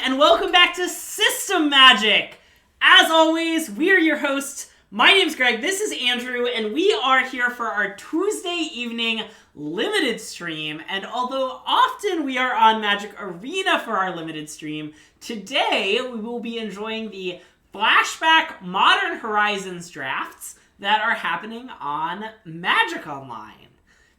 and welcome back to System Magic! As always, we're your hosts. My name's Greg, this is Andrew, and we are here for our Tuesday evening limited stream. And although often we are on Magic Arena for our limited stream, today we will be enjoying the Flashback Modern Horizons drafts that are happening on Magic Online.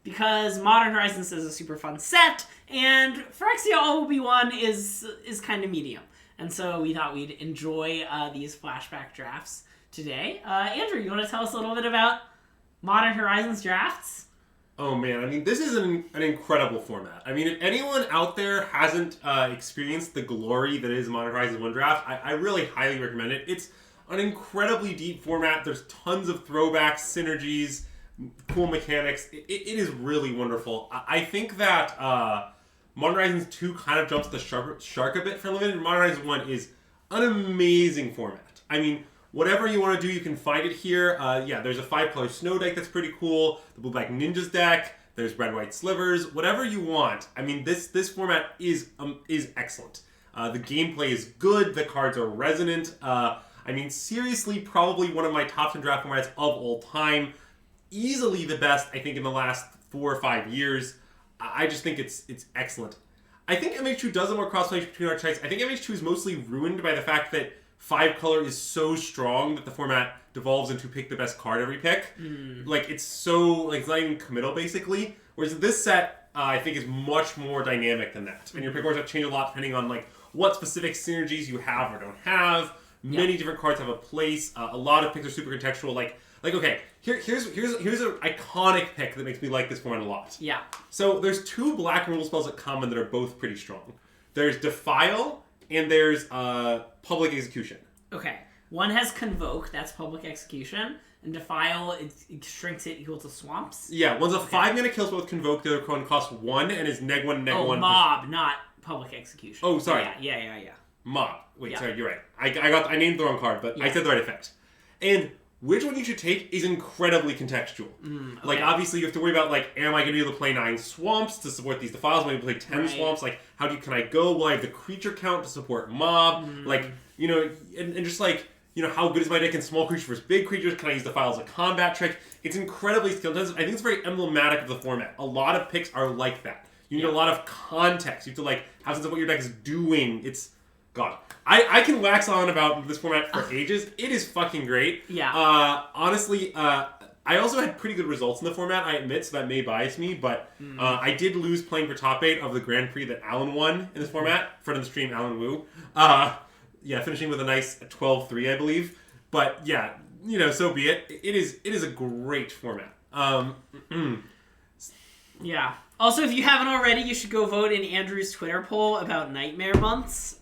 Because Modern Horizons is a super fun set, and Phyrexia All Will Be One is kind of medium. And so we thought we'd enjoy these Flashback drafts today. Andrew, you want to tell us a little bit about Modern Horizons drafts? Oh man, I mean, this is an incredible format. I mean, if anyone out there hasn't experienced the glory that is Modern Horizons 1 draft, I really highly recommend it. It's an incredibly deep format. There's tons of throwbacks, synergies, cool mechanics. It is really wonderful. I think that Modern Horizons 2 kind of jumps the shark a bit for limited. Modern Horizons 1 is an amazing format. I mean, whatever you want to do, you can find it here. There's a 5-color snow deck that's pretty cool. The Blue-Black Ninjas deck. There's Red-White Slivers. Whatever you want. I mean, this format is excellent. The gameplay is good. The cards are resonant. I mean, seriously, probably one of my top 10 draft formats of all time. Easily the best, I think, in the last 4 or 5 years. I just think it's excellent. I think MH2 does a more cross-play between archetypes. I think MH2 is mostly ruined by the fact that 5-color is so strong that the format devolves into pick the best card every pick. Like, it's so, like, it's not even committal, basically. Whereas this set, I think, is much more dynamic than that. And your pick cards have changed a lot depending on, like, what specific synergies you have or don't have. Many different cards have a place. A lot of picks are super contextual. Like okay, here's an iconic pick that makes me like this format a lot. Yeah. So there's 2 black removal spells at common that are both pretty strong. There's Defile and there's Public Execution. Okay. One has Convoke, that's Public Execution, and Defile, it shrinks it equal to Swamps. Yeah, one's a 5-mana kill spell with Convoke, the other one costs 1 and is -1, -1. Oh, Mob, not Public Execution. Oh, sorry. Yeah. Mob. Wait, sorry, you're right. I named the wrong card, but I said the right effect. And which one you should take is incredibly contextual. Okay. Like, obviously, you have to worry about, like, am I going to be able to play 9 swamps to support these defiles? Am I going to play 10 swamps? Like, can I go? Will I have the creature count to support mob? Like, you know, and just, like, you know, how good is my deck in small creatures versus big creatures? Can I use defiles as a combat trick? It's incredibly skill-intensive. I think it's very emblematic of the format. A lot of picks are like that. You need a lot of context. You have to, like, have sense of what your deck is doing. It's... God. I can wax on about this format for ages. It is fucking great. Yeah. Honestly, I also had pretty good results in the format, I admit, so that may bias me, but I did lose playing for top 8 of the Grand Prix that Alan won in this format. Friend of the stream, Alan Wu. Finishing with a nice 12-3, I believe. But yeah, you know, so be it. It is a great format. Yeah. Also, if you haven't already, you should go vote in Andrew's Twitter poll about Nightmare Months.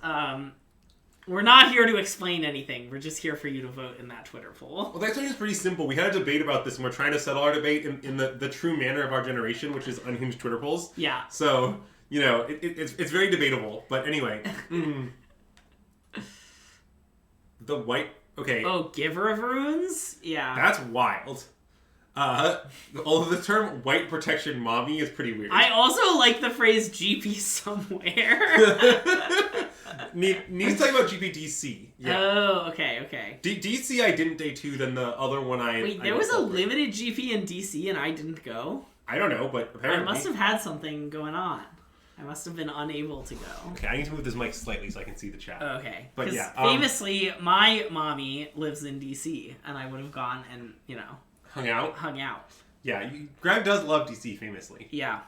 We're not here to explain anything. We're just here for you to vote in that Twitter poll. Well, that's pretty simple. We had a debate about this, and we're trying to settle our debate in the true manner of our generation, which is unhinged Twitter polls. Yeah. So, you know, it's very debatable. But anyway. The white... Okay. Oh, Giver of Runes? Yeah. That's wild. Although the term white protection mommy is pretty weird. I also like the phrase GP somewhere. Need to talk about GPDC. Yeah. Oh, okay. DC I didn't day 2, then the other one Wait, there was a limited GP in DC and I didn't go? I don't know, but apparently... I must have had something going on. I must have been unable to go. Okay, I need to move this mic slightly so I can see the chat. Okay. But yeah. Famously, my mommy lives in DC and I would have gone and, you know... Hung out? Yeah, Greg does love DC, famously. Yeah.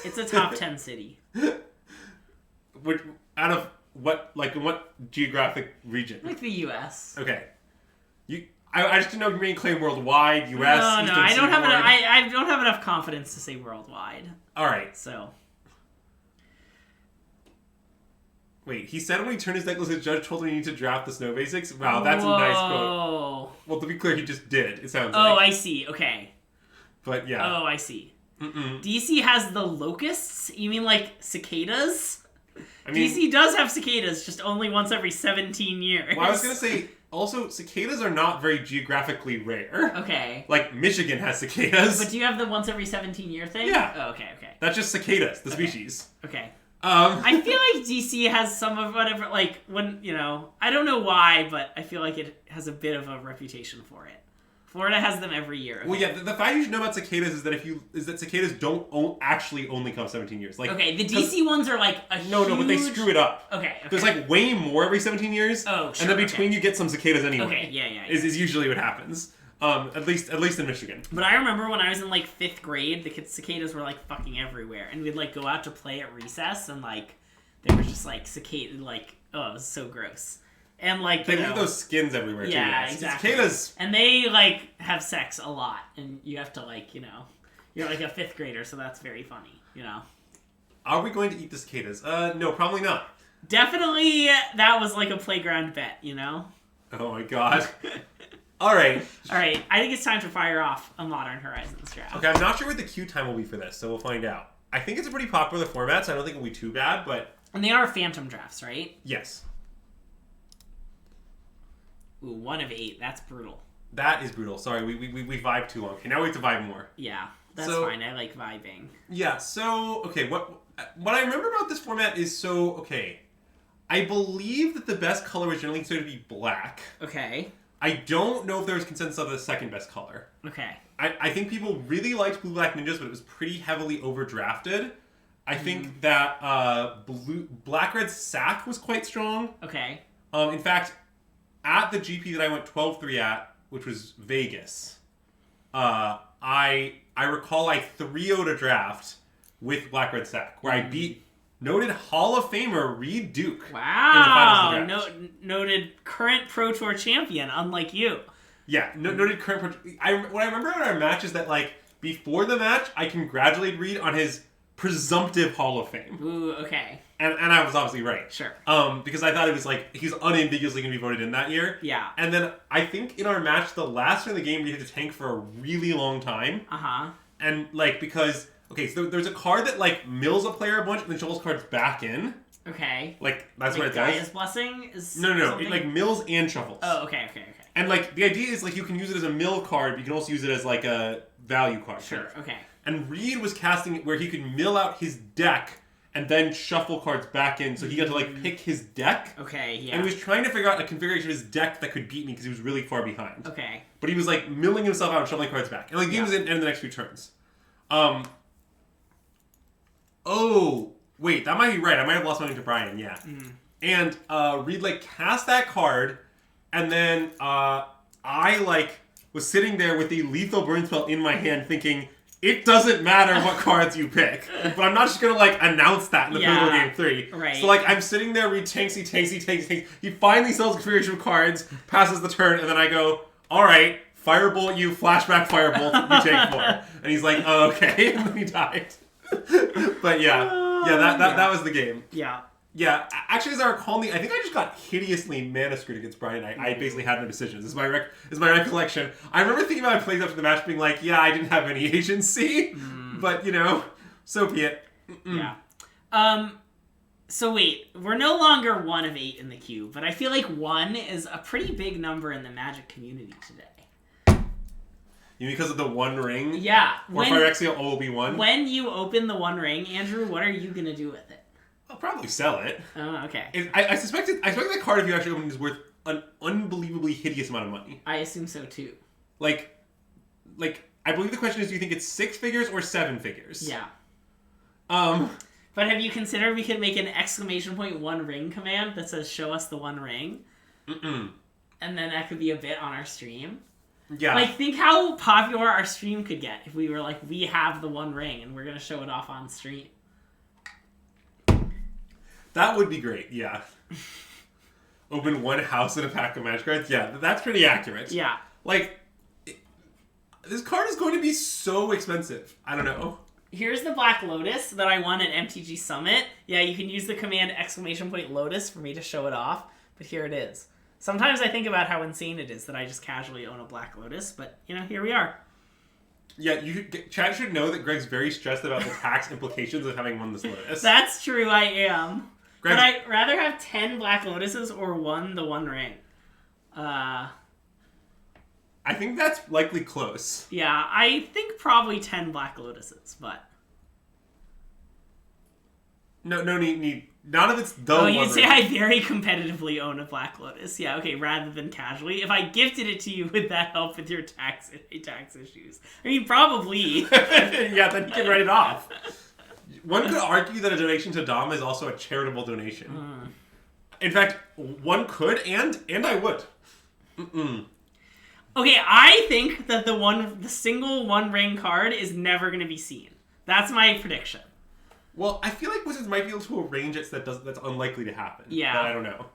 It's a top 10 city. Which, out of what geographic region? Like the U.S. Okay. I just didn't know you mean claim worldwide, U.S., No, I don't have enough, I don't have enough confidence to say worldwide. Alright. So... Wait, he said when he turned his deck list, his judge told him he needed to draft the snow basics? Wow, that's a nice quote. Well, to be clear, he just did, it sounds like. Oh, I see. Okay. But, yeah. Oh, I see. DC has the locusts? You mean, like, cicadas? I mean, DC does have cicadas, just only once every 17 years. Well, I was going to say, also, cicadas are not very geographically rare. Okay. Like, Michigan has cicadas. But do you have the once every 17 year thing? Yeah. Oh, okay. That's just cicadas, the species. Okay. I feel like DC has some of whatever, like, when, I don't know why, but I feel like it has a bit of a reputation for it. Florida has them every year. Okay? Well, yeah, the fact you should know about cicadas is that cicadas don't actually only come 17 years. Like, okay, the DC ones are like a huge... No, but they screw it up. Okay. There's like way more every 17 years. Oh, sure. And then between you get some cicadas anyway. Okay, yeah. Is usually what happens. At least in Michigan. But I remember when I was in like 5th grade, the cicadas were like fucking everywhere, and we'd like go out to play at recess, and like they were just like cicada, like, oh, it was so gross. And like they leave those skins everywhere too. Yeah, exactly. Cicadas, and they like have sex a lot, and you have to like you're like a 5th grader, so that's very funny. Are we going to eat the cicadas? No, probably not. Definitely, that was like a playground bet. Oh my god. All right. I think it's time to fire off a Modern Horizons draft. Okay, I'm not sure what the queue time will be for this, so we'll find out. I think it's a pretty popular format, so I don't think it'll be too bad, but... And they are phantom drafts, right? Yes. Ooh, 1 of 8. That's brutal. That is brutal. Sorry, we vibed too long. Okay, now we have to vibe more. Yeah, that's fine. I like vibing. Yeah, so, okay, what I remember about this format is okay, I believe that the best color is generally considered to be black. Okay. I don't know if there was consensus of the second best color. Okay. I think people really liked Blue Black Ninjas, but it was pretty heavily overdrafted. I think that Black Red Sack was quite strong. Okay. In fact, at the GP that I went 12-3 at, which was Vegas, I recall I 3-0'd a draft with Black Red Sack, where I beat noted Hall of Famer Reed Duke. Wow. In the finals of the draft. Noted current Pro Tour champion, unlike you. Yeah, noted current Pro Tour. What I remember about our match is that, like, before the match, I congratulated Reed on his presumptive Hall of Fame. Ooh, okay. And I was obviously right. Sure. Because I thought it was like, he's unambiguously going to be voted in that year. Yeah. And then I think in our match, the last turn of the game, we had to tank for a really long time. Uh-huh. And, like, because... Okay, so there's a card that, like, mills a player a bunch and then shuffles cards back in. Okay. Like, that's like what it does. Gaia's Blessing? No. It, like, mills and shuffles. Oh, okay. And, like, the idea is, like, you can use it as a mill card, but you can also use it as, like, a value card. Sure, okay. And Reed was casting it where he could mill out his deck and then shuffle cards back in, so he got to, like, pick his deck. Okay, yeah. And he was trying to figure out a configuration of his deck that could beat me because he was really far behind. Okay. But he was, like, milling himself out and shuffling cards back. And, like, the game was in the next few turns. Oh, wait, that might be right. I might have lost money to Brian, yeah. And Reed, like, cast that card, and then I, like, was sitting there with the Lethal Burn spell in my hand thinking, it doesn't matter what cards you pick. But I'm not just going to, like, announce that in the pivotal game 3. Right. So, like, I'm sitting there, Reed tanks. He finally sells configuration of cards, passes the turn, and then I go, all right, Firebolt you, Flashback Firebolt, you take 4. And he's like, oh, okay. And then he died. But that was the game. Yeah, actually, as I recall, I think I just got hideously mana screwed against Brian. I basically had no decisions. This is my recollection. I remember thinking about my plays after the match, being like, yeah, I didn't have any agency, but so be it. Yeah. So wait, we're no longer 1 of 8 in the queue, but I feel like 1 is a pretty big number in the Magic community today. You mean because of the One Ring? Yeah. Or Phyrexia will be 1? When you open the One Ring, Andrew, what are you gonna do with it? I'll probably sell it. Oh, okay. I suspect that card, if you actually open it, is worth an unbelievably hideous amount of money. I assume so too. Like, I believe the question is, do you think it's 6 figures or 7 figures? Yeah. But have you considered we could make an !1 ring command that says "Show us the One Ring"? And then that could be a bit on our stream. Yeah. Like, think how popular our stream could get if we were like, we have the One Ring and we're gonna show it off on stream. That would be great. Yeah. Open 1 house and a pack of Magic cards. Yeah, that's pretty accurate. Yeah. Like, this card is going to be so expensive. I don't know. Here's the Black Lotus that I won at MTG Summit. Yeah, you can use the command !Lotus for me to show it off, but here it is. Sometimes I think about how insane it is that I just casually own a Black Lotus, but, here we are. Yeah, Chad should know that Greg's very stressed about the tax implications of having won this Lotus. That's true, I am. Greg's... But I'd rather have 10 Black Lotuses or 1 the One Ring. I think that's likely close. Yeah, I think probably 10 Black Lotuses, but... No, none of it's the Oh, one you'd say ring. I very competitively own a Black Lotus. Yeah, okay, rather than casually. If I gifted it to you, would that help with your tax issues? I mean, probably. Yeah, then you can write it off. One could argue that a donation to Dom is also a charitable donation. In fact, one could, and I would. Okay, I think that the single one ring card is never going to be seen. That's my prediction. Well, I feel like Wizards might be able to arrange it so that's unlikely to happen. Yeah. But I don't know.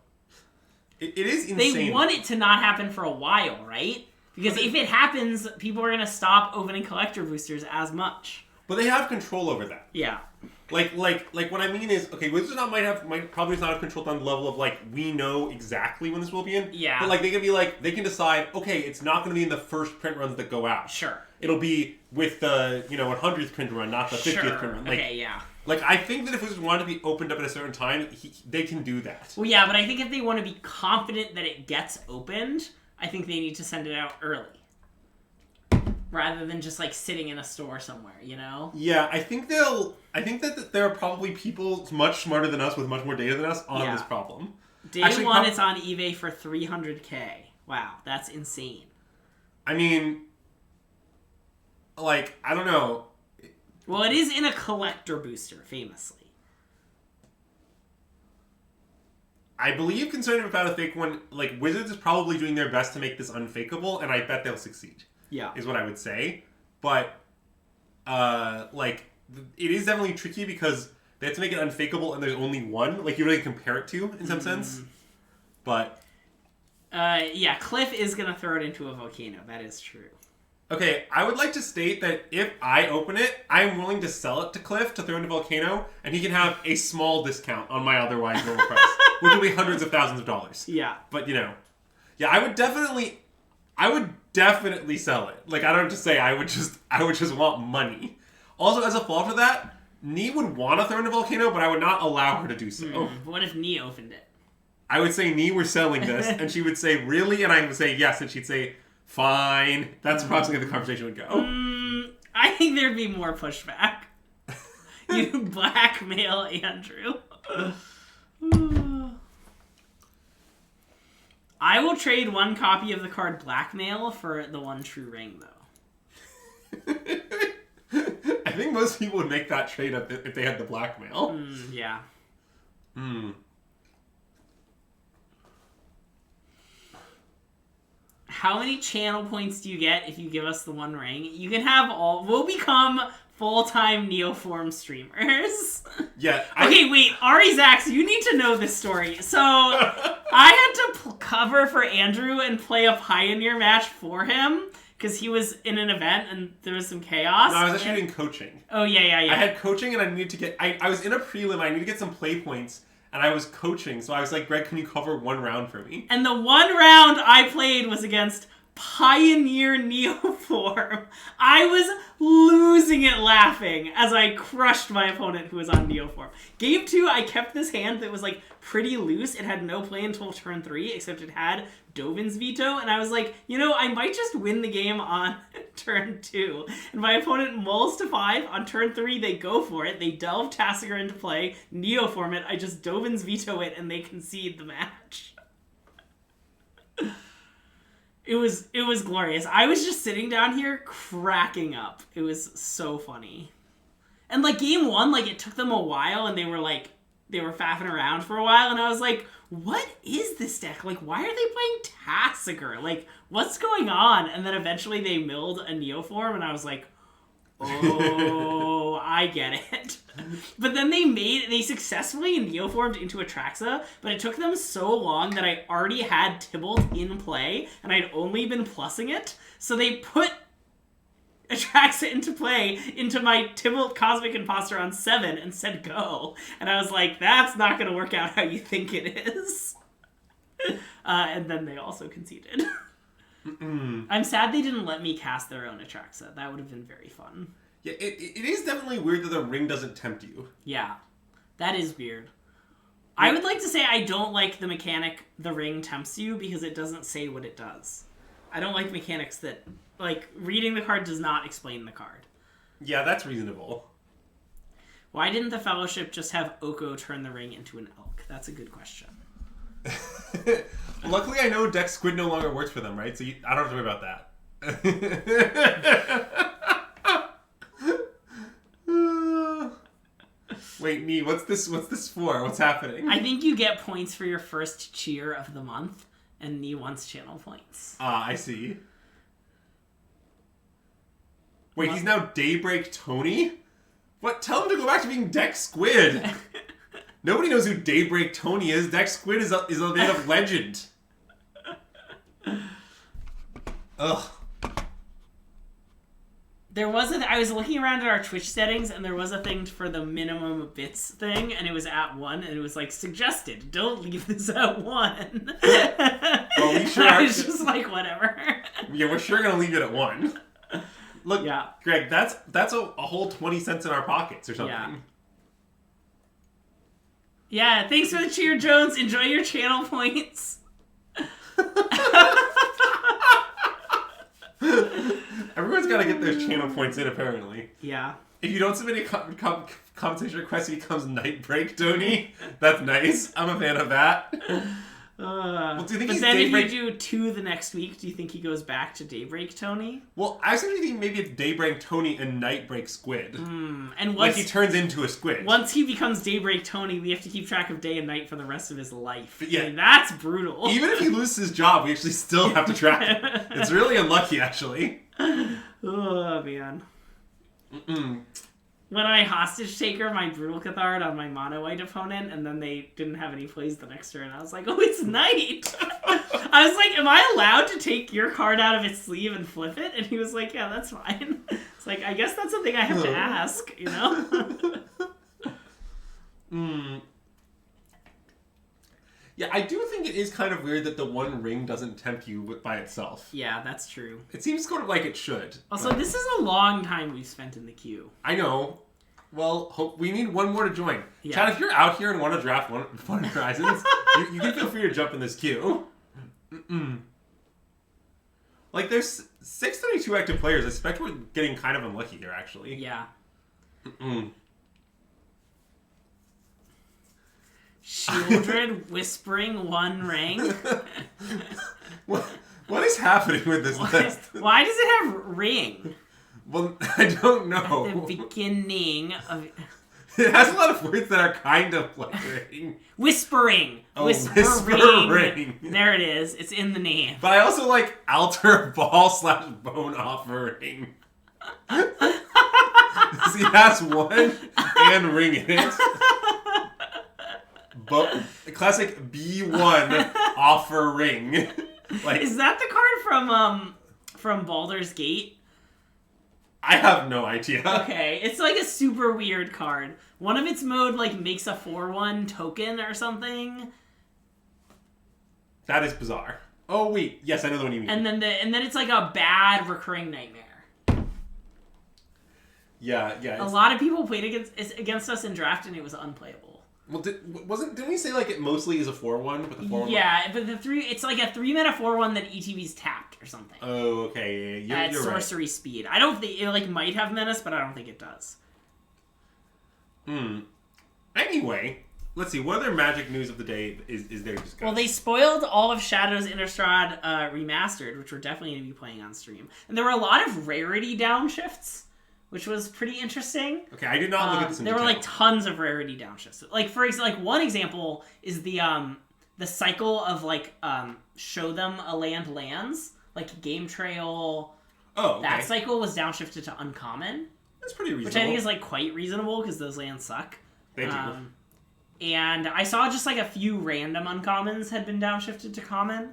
It is insane. They want it to not happen for a while, right? Because if it happens, people are going to stop opening collector boosters as much. But they have control over that. Yeah. Like what I mean is, okay, Wizards might probably not have control on the level of like we know exactly when this will be in. Yeah. But like they can decide, okay, it's not going to be in the first print runs that go out. Sure. It'll be with the 100th print run, not the 50th print run. Like, okay, yeah. Like I think that if Wizards wanted to be opened up at a certain time, they can do that. Well, yeah, but I think if they want to be confident that it gets opened, I think they need to send it out early. Rather than just like sitting in a store somewhere, you know? Yeah, I think that there are probably people much smarter than us with much more data than us on this problem. Day one, it's on eBay for $300K. Wow, that's insane. I mean, like, I don't know. Well, it is in a collector booster, famously. I believe concerning about a fake one, like, Wizards is probably doing their best to make this unfakeable, and I bet they'll succeed. Yeah. Is what I would say. But, like, it is definitely tricky because they have to make it unfakeable and there's only one, like, you really compare it to, in some sense. But... yeah, Cliff is going to throw it into a volcano. That is true. Okay, I would like to state that if I open it, I'm willing to sell it to Cliff to throw into Volcano, and he can have a small discount on my otherwise normal price, which will be hundreds of thousands of dollars. Yeah. But, yeah, I would definitely sell it. Like, I don't have to say, I would just want money. Also, as a follow-up to that, Nee would want to throw into Volcano, but I would not allow her to do so. What if Nee opened it? I would say, Nee, we're selling this, and she would say, really? And I would say, yes, and she'd say, fine. That's approximately the conversation would go. I think there'd be more pushback. You blackmail Andrew. I will trade one copy of the card Blackmail for the one true ring, though. I think most people would make that trade if they had the Blackmail. Yeah. How many channel points do you get if you give us the one ring? You can have all... We'll become full-time Neoform streamers. Yeah. Okay, wait. Ari Zax, you need to know this story. So, I had to cover for Andrew and play a Pioneer match for him because he was in an event and there was some chaos. No, I was actually doing coaching. Oh, yeah. I had coaching and I needed to get... I was in a prelim. I needed to get some play points. And I was coaching, so I was like, Greg, can you cover one round for me? And the one round I played was against Pioneer Neoform. I was losing it laughing as I crushed my opponent who was on Neoform. Game 2, I kept this hand that was like pretty loose. It had no play until turn 3, except it had Dovin's Veto. And I was like, I might just win the game on turn 2. And my opponent mulls to 5. On turn 3, they go for it. They delve Tassiger into play, Neoform it. I just Dovin's Veto it, and they concede the match. It was glorious. I was just sitting down here cracking up. It was so funny. And like game 1, like it took them a while and they were faffing around for a while and I was like, what is this deck? Like, why are they playing Tassiger? Like, what's going on? And then eventually they milled a Neoform and I was like, oh, I get it. But then they successfully Neoformed into Atraxa, but it took them so long that I already had Tybalt in play, and I'd only been plussing it, so they put Atraxa into play into my Tybalt Cosmic Imposter on 7 and said go. And I was like, that's not going to work out how you think it is. And then they also conceded. I'm sad they didn't let me cast their own Atraxa. That would have been very fun. Yeah, it is definitely weird that the ring doesn't tempt you. Yeah, that is weird. I would like to say I don't like the mechanic the ring tempts you because it doesn't say what it does. I don't like mechanics that, like, reading the card does not explain the card. Yeah, that's reasonable. Why didn't the Fellowship just have Oko turn the ring into an elk? That's a good question. Luckily, I know Dex Squid no longer works for them, right? So I don't have to worry about that. Wait, Nee, what's this for? What's happening? I think you get points for your first cheer of the month, and Nee wants channel points. I see. Wait, he's now Daybreak Tony? What? Tell him to go back to being Dex Squid. Nobody knows who Daybreak Tony is. Dex Squid is a man of legend. Ugh. There was I was looking around at our Twitch settings, and there was a thing for the minimum bits thing, and it was at 1, and it was like, suggested, don't leave this at 1. Well, we sure I are. was just like, whatever. Yeah, we're sure gonna leave it at 1. Look, yeah. Greg, that's a whole 20 cents in our pockets or something. Yeah. Yeah, thanks for the cheer, Jones. Enjoy your channel points. Everyone's got to get those channel points in, apparently. Yeah. If you don't submit any compensation request, he becomes Nightbreak Tony. That's nice. I'm a fan of that. Well, do you think but he's then Daybreak... if you do 2 the next week, do you think he goes back to Daybreak Tony? Well, I actually think maybe it's Daybreak Tony and Nightbreak Squid. And once, like he turns into a squid. Once he becomes Daybreak Tony, we have to keep track of day and night for the rest of his life. But yeah. I mean, that's brutal. Even if he loses his job, we actually still have to track it. It's really unlucky, actually. Oh, man. When I hostage taker my Brutal Cathard on my mono white opponent, and then they didn't have any plays the next turn, I was like, oh, it's night! I was like, am I allowed to take your card out of its sleeve and flip it? And he was like, yeah, that's fine. It's like, I guess that's something I have to ask, you know? Yeah, I do think it is kind of weird that the one ring doesn't tempt you by itself. Yeah, that's true. It seems sort of like it should. Also, this is a long time we've spent in the queue. I know. Well, we need one more to join. Yeah. Chad, if you're out here and want to draft one Horizons, you can feel free to jump in this queue. Like, there's 632 active players. I suspect we're getting kind of unlucky here, actually. Yeah. Shieldred whispering one ring. What is happening with this list? Why does it have ring? Well, I don't know. At the beginning of... It has a lot of words that are kind of like ring. Whispering. Oh, Whispering. There it is. It's in the name. But I also like altar ball / bone offering. See, it has one and ring in it. But classic B1 offering. Like, is that the card from Baldur's Gate? I have no idea. Okay, it's like a super weird card. One of its mode like makes a 4/1 token or something. That is bizarre. Oh wait, yes, I know the one you mean. And then it's like a bad recurring nightmare. Yeah. A lot of people played against us in draft, and it was unplayable. Well, didn't we say like it mostly is a 4/1 with the 4/1? Yeah, but it's like a 3-mana 4/1 that ETB's tapped or something. Oh, okay. Yeah, you're right. At sorcery speed. I don't think it like might have menace, but I don't think it does. Anyway, let's see. What other Magic news of the day is there to discuss? Well, they spoiled all of Shadows Innistrad Remastered, which we're definitely going to be playing on stream. And there were a lot of rarity downshifts, which was pretty interesting. Okay, I did not look at this in There detail. were like tons of rarity downshifts. Like for example, like one example is the cycle of like show them a lands, like Game Trail. Oh, okay. That cycle was downshifted to uncommon. That's pretty reasonable. Which I think is like quite reasonable because those lands suck. They do. And I saw just like a few random uncommons had been downshifted to common.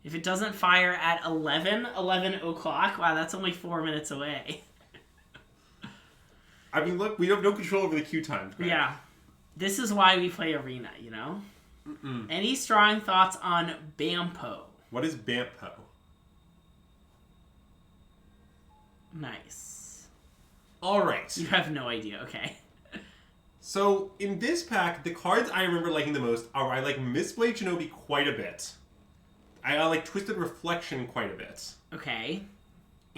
If it doesn't fire at 11 o'clock, wow, that's only 4 minutes away. I mean, look, we have no control over the queue times. Right? Yeah. This is why we play Arena, you know? Any strong thoughts on Bampo? What is Bampo? Nice. All right. You have no idea, okay. So, in this pack, the cards I remember liking the most are I like Mistblade Shinobi quite a bit. I like Twisted Reflection quite a bit. Okay.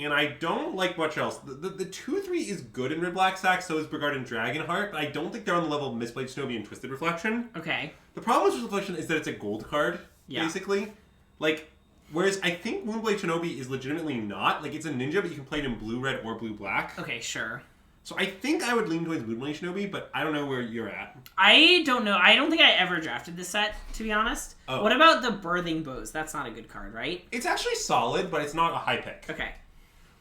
and I don't like much else. The 2-3 is good in Red Black Sack, so is Brigard and Dragonheart, but I don't think they're on the level of Mistblade Shinobi and Twisted Reflection. Okay. The problem with Twisted Reflection is that it's a gold card, basically. Like, whereas I think Moonblade Shinobi is legitimately not. Like, it's a ninja, but you can play it in blue-red or blue-black. Okay, sure. So I think I would lean towards Moonblade Shinobi, but I don't know where you're at. I don't know. I don't think I ever drafted this set, to be honest. Oh. What about the Birthing Bows? That's not a good card, right? It's actually solid, but it's not a high pick. Okay.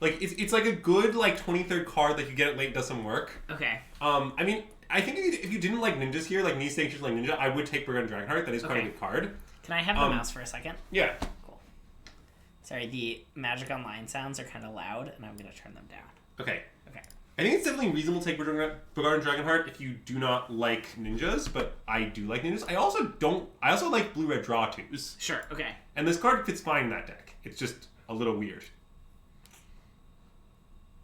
Like, it's like a good, like, 23rd card that you get it late does some work. Okay. I mean, I think if you didn't like ninjas here, like knee stations like ninja, I would take Brigand and Dragonheart. That is quite a good card. Can I have the mouse for a second? Yeah. Cool. Sorry, the Magic Online sounds are kind of loud, and I'm going to turn them down. Okay. Okay. I think it's definitely reasonable to take Brigand and Dragonheart if you do not like ninjas, but I do like ninjas. I also like blue-red draw twos. Sure, okay. And this card fits fine in that deck. It's just a little weird.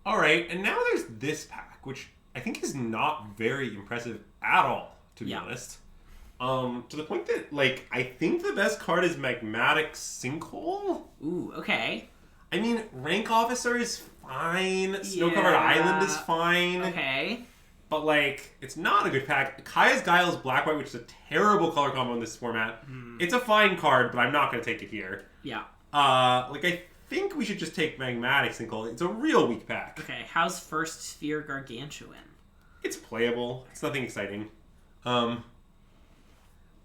Alright, and now there's this pack, which I think is not very impressive at all, to be honest. To the point that, like, I think the best card is Magmatic Sinkhole? Ooh, okay. I mean, Rank Officer is fine. Snow-Covered Island is fine. Okay. But, like, it's not a good pack. Kaya's Guile is black-white, which is a terrible color combo in this format. It's a fine card, but I'm not going to take it here. Yeah. Like, I think we should just take Magmatic Sinkhole. It's a real weak pack. Okay, how's First Sphere Gargantuan? It's playable. It's nothing exciting.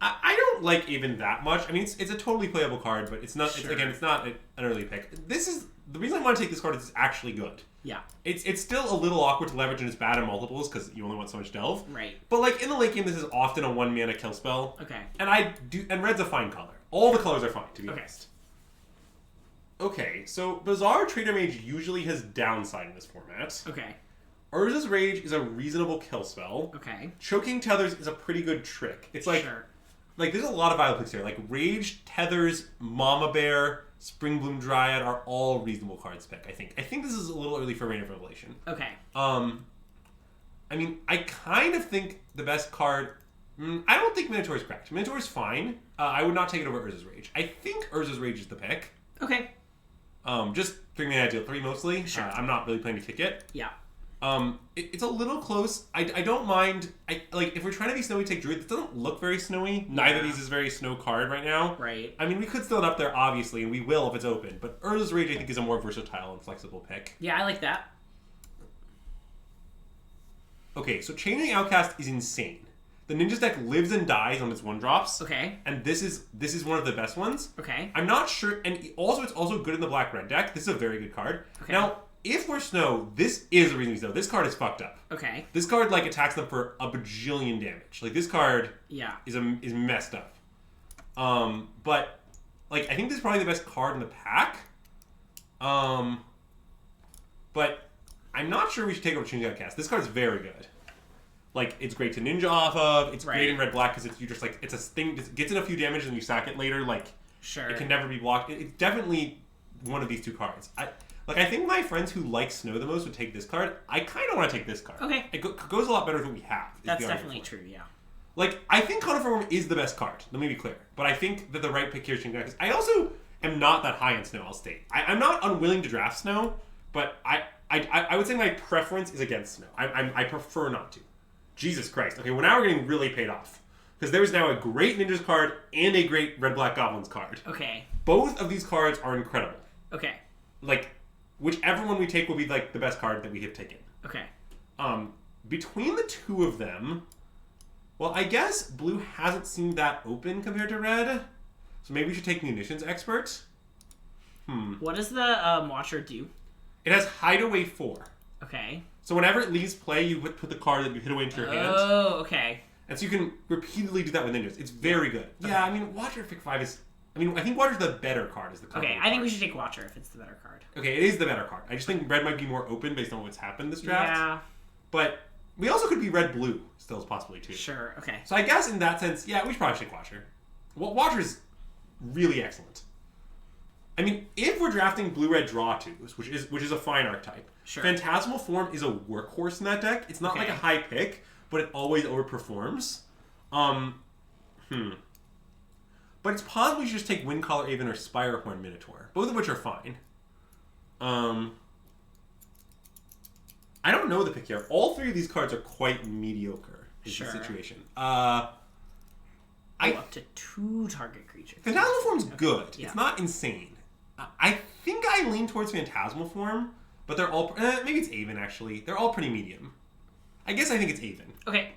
I don't like even that much. I mean, it's a totally playable card, but it's not. Sure. It's not an early pick. This is the reason I want to take this card is it's actually good. Yeah. It's still a little awkward to leverage and it's bad in multiples because you only want so much delve. Right. But like in the late game, this is often a 1-mana kill spell. Okay. And red's a fine color. All the colors are fine, to be honest. Okay, so Bizarre Trader Mage usually has downside in this format. Okay. Urza's Rage is a reasonable kill spell. Okay. Choking Tethers is a pretty good trick. It's like, Sure. like there's a lot of viable picks here. Like Rage, Tethers, Mama Bear, Springbloom Dryad are all reasonable cards to pick, I think. I think this is a little early for Rain of Revelation. Okay. I mean, I kind of think the best card... I don't think Minotaur's correct. Minotaur's fine. I would not take it over Urza's Rage. I think Urza's Rage is the pick. Okay. Just 3-mana deal 3 mostly. Sure. I'm not really planning to kick it. Yeah. It's a little close. I don't mind. Like if we're trying to be snowy, take Druid. It doesn't look very snowy. Neither of these is a very snow card right now. Right. I mean, we could still it up there, obviously, and we will if it's open. But Urza's Rage, I think, is a more versatile and flexible pick. Yeah, I like that. Okay, so Changing Outcast is insane. The Ninja's deck lives and dies on its 1-drops. Okay. And this is one of the best ones. Okay. I'm not sure, and also it's also good in the black-red deck. This is a very good card. Okay. Now, if we're snow, this is a reason to snow. This card is fucked up. Okay. This card like attacks them for a bajillion damage. Like this card is messed up. But like I think this is probably the best card in the pack. But I'm not sure we should take over Changing Outcast. This card is very good. Like it's great to ninja off of. It's great in red black because it's you just like it's a thing. It gets in a few damage and you sack it later. Like sure, it can never be blocked. It's definitely one of these two cards. I think my friends who like snow the most would take this card. I kind of want to take this card. Okay. It goes a lot better with what we have. That's definitely true, yeah. Like, I think Coniform is the best card. Let me be clear. But I think that the right pick here is Changing Outcast. I also am not that high in snow, I'll state. I'm not unwilling to draft snow, but I would say my preference is against snow. I prefer not to. Jesus Christ. Okay, well now we're getting really paid off. Because there is now a great Ninjas card and a great Red-Black Goblins card. Okay. Both of these cards are incredible. Okay. Like, whichever one we take will be like the best card that we have taken. Okay. Between the two of them, well, I guess blue hasn't seemed that open compared to red, so maybe we should take Munitions Expert. What does the Watcher do? It has Hideaway 4. Okay. So whenever it leaves play, you put the card that you hid away into your hand. Oh, okay. And so you can repeatedly do that with ninjas. It's very good. Okay. Yeah, I mean, Watcher Pick 5 is... I mean, I think Watcher's the better card. Is the card. Okay, I think we should take Watcher if it's the better card. Okay, it is the better card. I just think red might be more open based on what's happened this draft. Yeah. But we also could be red-blue still, possibly, too. Sure, okay. So I guess in that sense, yeah, we should probably take Watcher. Well, Watcher's really excellent. I mean, if we're drafting blue-red draw twos, which is a fine archetype, sure. Phantasmal Form is a workhorse in that deck. It's not like a high pick, but it always overperforms. But it's possible you should just take Windcaller Aven or Spirehorn Minotaur, both of which are fine. I don't know the pick here. All three of these cards are quite mediocre. Is the situation. Up to 2 target creatures. Phantasmal Form's good. Yeah. It's not insane. I think I lean towards Phantasmal Form, but they're all... maybe it's Aven, actually. They're all pretty medium. I guess I think it's Aven. Okay.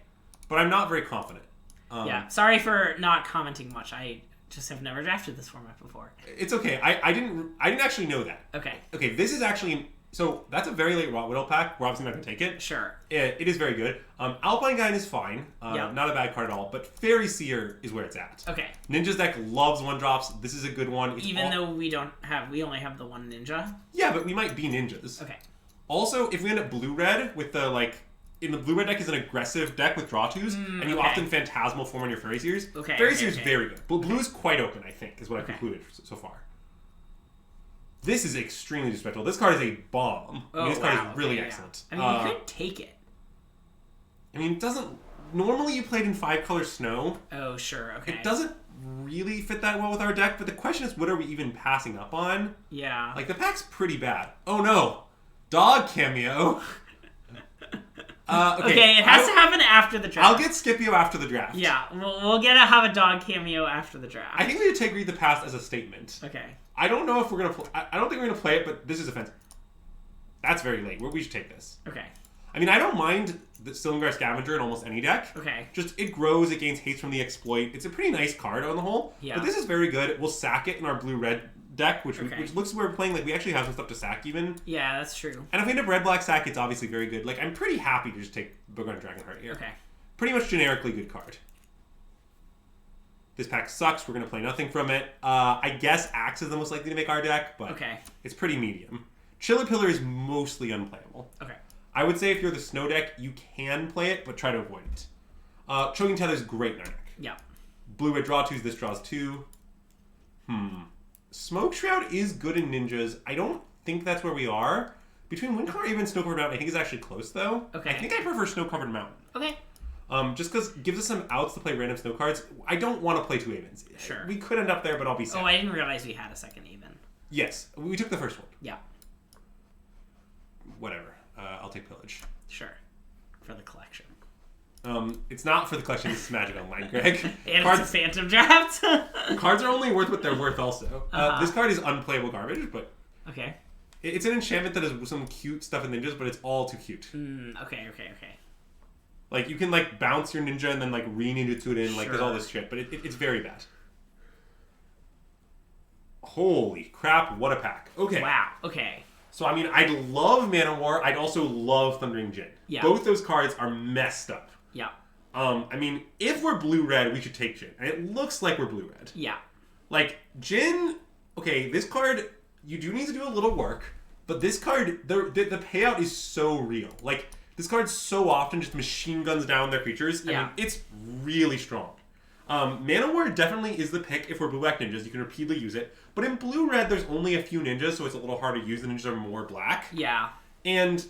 But I'm not very confident. Yeah, sorry for not commenting much. I just have never drafted this format before. It's okay. I didn't actually know that. Okay. Okay, this is actually... So, that's a very late Rot Whittle pack. We're obviously not going to take it. Sure. It is very good. Alpine Guide is fine. Not a bad card at all. But Fairy Seer is where it's at. Okay. Ninja's deck loves 1-drops. This is a good one. Even though we only have the 1 ninja? Yeah, but we might be ninjas. Okay. Also, if we end up blue-red with the, in the blue-red deck is an aggressive deck with draw 2s, and you often Phantasmal Form on your Fairy Seers. Fairy Seer is very good. But blue is quite open, I think, is what I've concluded so far. This is extremely disrespectful. This card is a bomb. This card is really excellent. I mean, you could take it. I mean, it doesn't... Normally you play it in 5-color snow. Oh, sure, okay. It doesn't really fit that well with our deck, but the question is, what are we even passing up on? Yeah. The pack's pretty bad. Oh, no. Dog cameo. Okay, it has to happen after the draft. I'll get Scipio after the draft. Yeah, we'll have a dog cameo after the draft. I think we need to take Read the Past as a statement. Okay. I don't know if we're going to... I don't think we're going to play it, but this is offensive. That's very late. We should take this. Okay. I mean, I don't mind the Silumgar Scavenger in almost any deck. Okay. Just, it grows, it gains haste from the exploit. It's a pretty nice card on the whole. Yeah. But this is very good. We'll sack it in our blue-red deck, which looks like we're playing, we actually have some stuff to sack even. Yeah, that's true. And if we end up red-black sack, it's obviously very good. I'm pretty happy to just take Bogart Dragonheart here. Okay. Pretty much generically good card. This pack sucks. We're going to play nothing from it. I guess Axe is the most likely to make our deck, but it's pretty medium. Chillipillar is mostly unplayable. Okay. I would say if you're the snow deck, you can play it, but try to avoid it. Choking Tether is great in our deck. Yeah. Blue-red draw 2s, this draws 2. Smoke Shroud is good in ninjas. I don't think that's where we are. Between Windcover Aven and Snow Covered Mountain, I think is actually close, though. Okay. I think I prefer Snow Covered Mountain. Okay. Just because it gives us some outs to play random snow cards. I don't want to play 2 Avens. Sure. We could end up there, but I'll be sad. Oh, I didn't realize we had a second Aven. Yes. We took the first one. Yeah. Whatever. I'll take Pillage. Sure. For the collection. It's not for the collection. It's Magic Online, Greg. And it's a Phantom Draft. Cards are only worth what they're worth also. This card is unplayable garbage, but... Okay. It's an enchantment that does some cute stuff in ninjas, but it's all too cute. Okay. You can, bounce your ninja and then, re-ninjutsu it in. There's all this shit, but it's very bad. Holy crap, what a pack. Okay. Wow, okay. So, I mean, I'd love Mana War. I'd also love Thundering Djinn. Yeah. Both those cards are messed up. Yeah. I mean, if we're blue-red, we should take Djinn. And it looks like we're blue-red. Yeah. Djinn... Okay, this card, you do need to do a little work. But this card, the payout is so real. This card so often just machine guns down their creatures. Yeah. I mean, it's really strong. Mana War definitely is the pick if we're blue-black ninjas. You can repeatedly use it. But in blue-red, there's only a few ninjas, so it's a little hard to use. The ninjas are more black. Yeah. And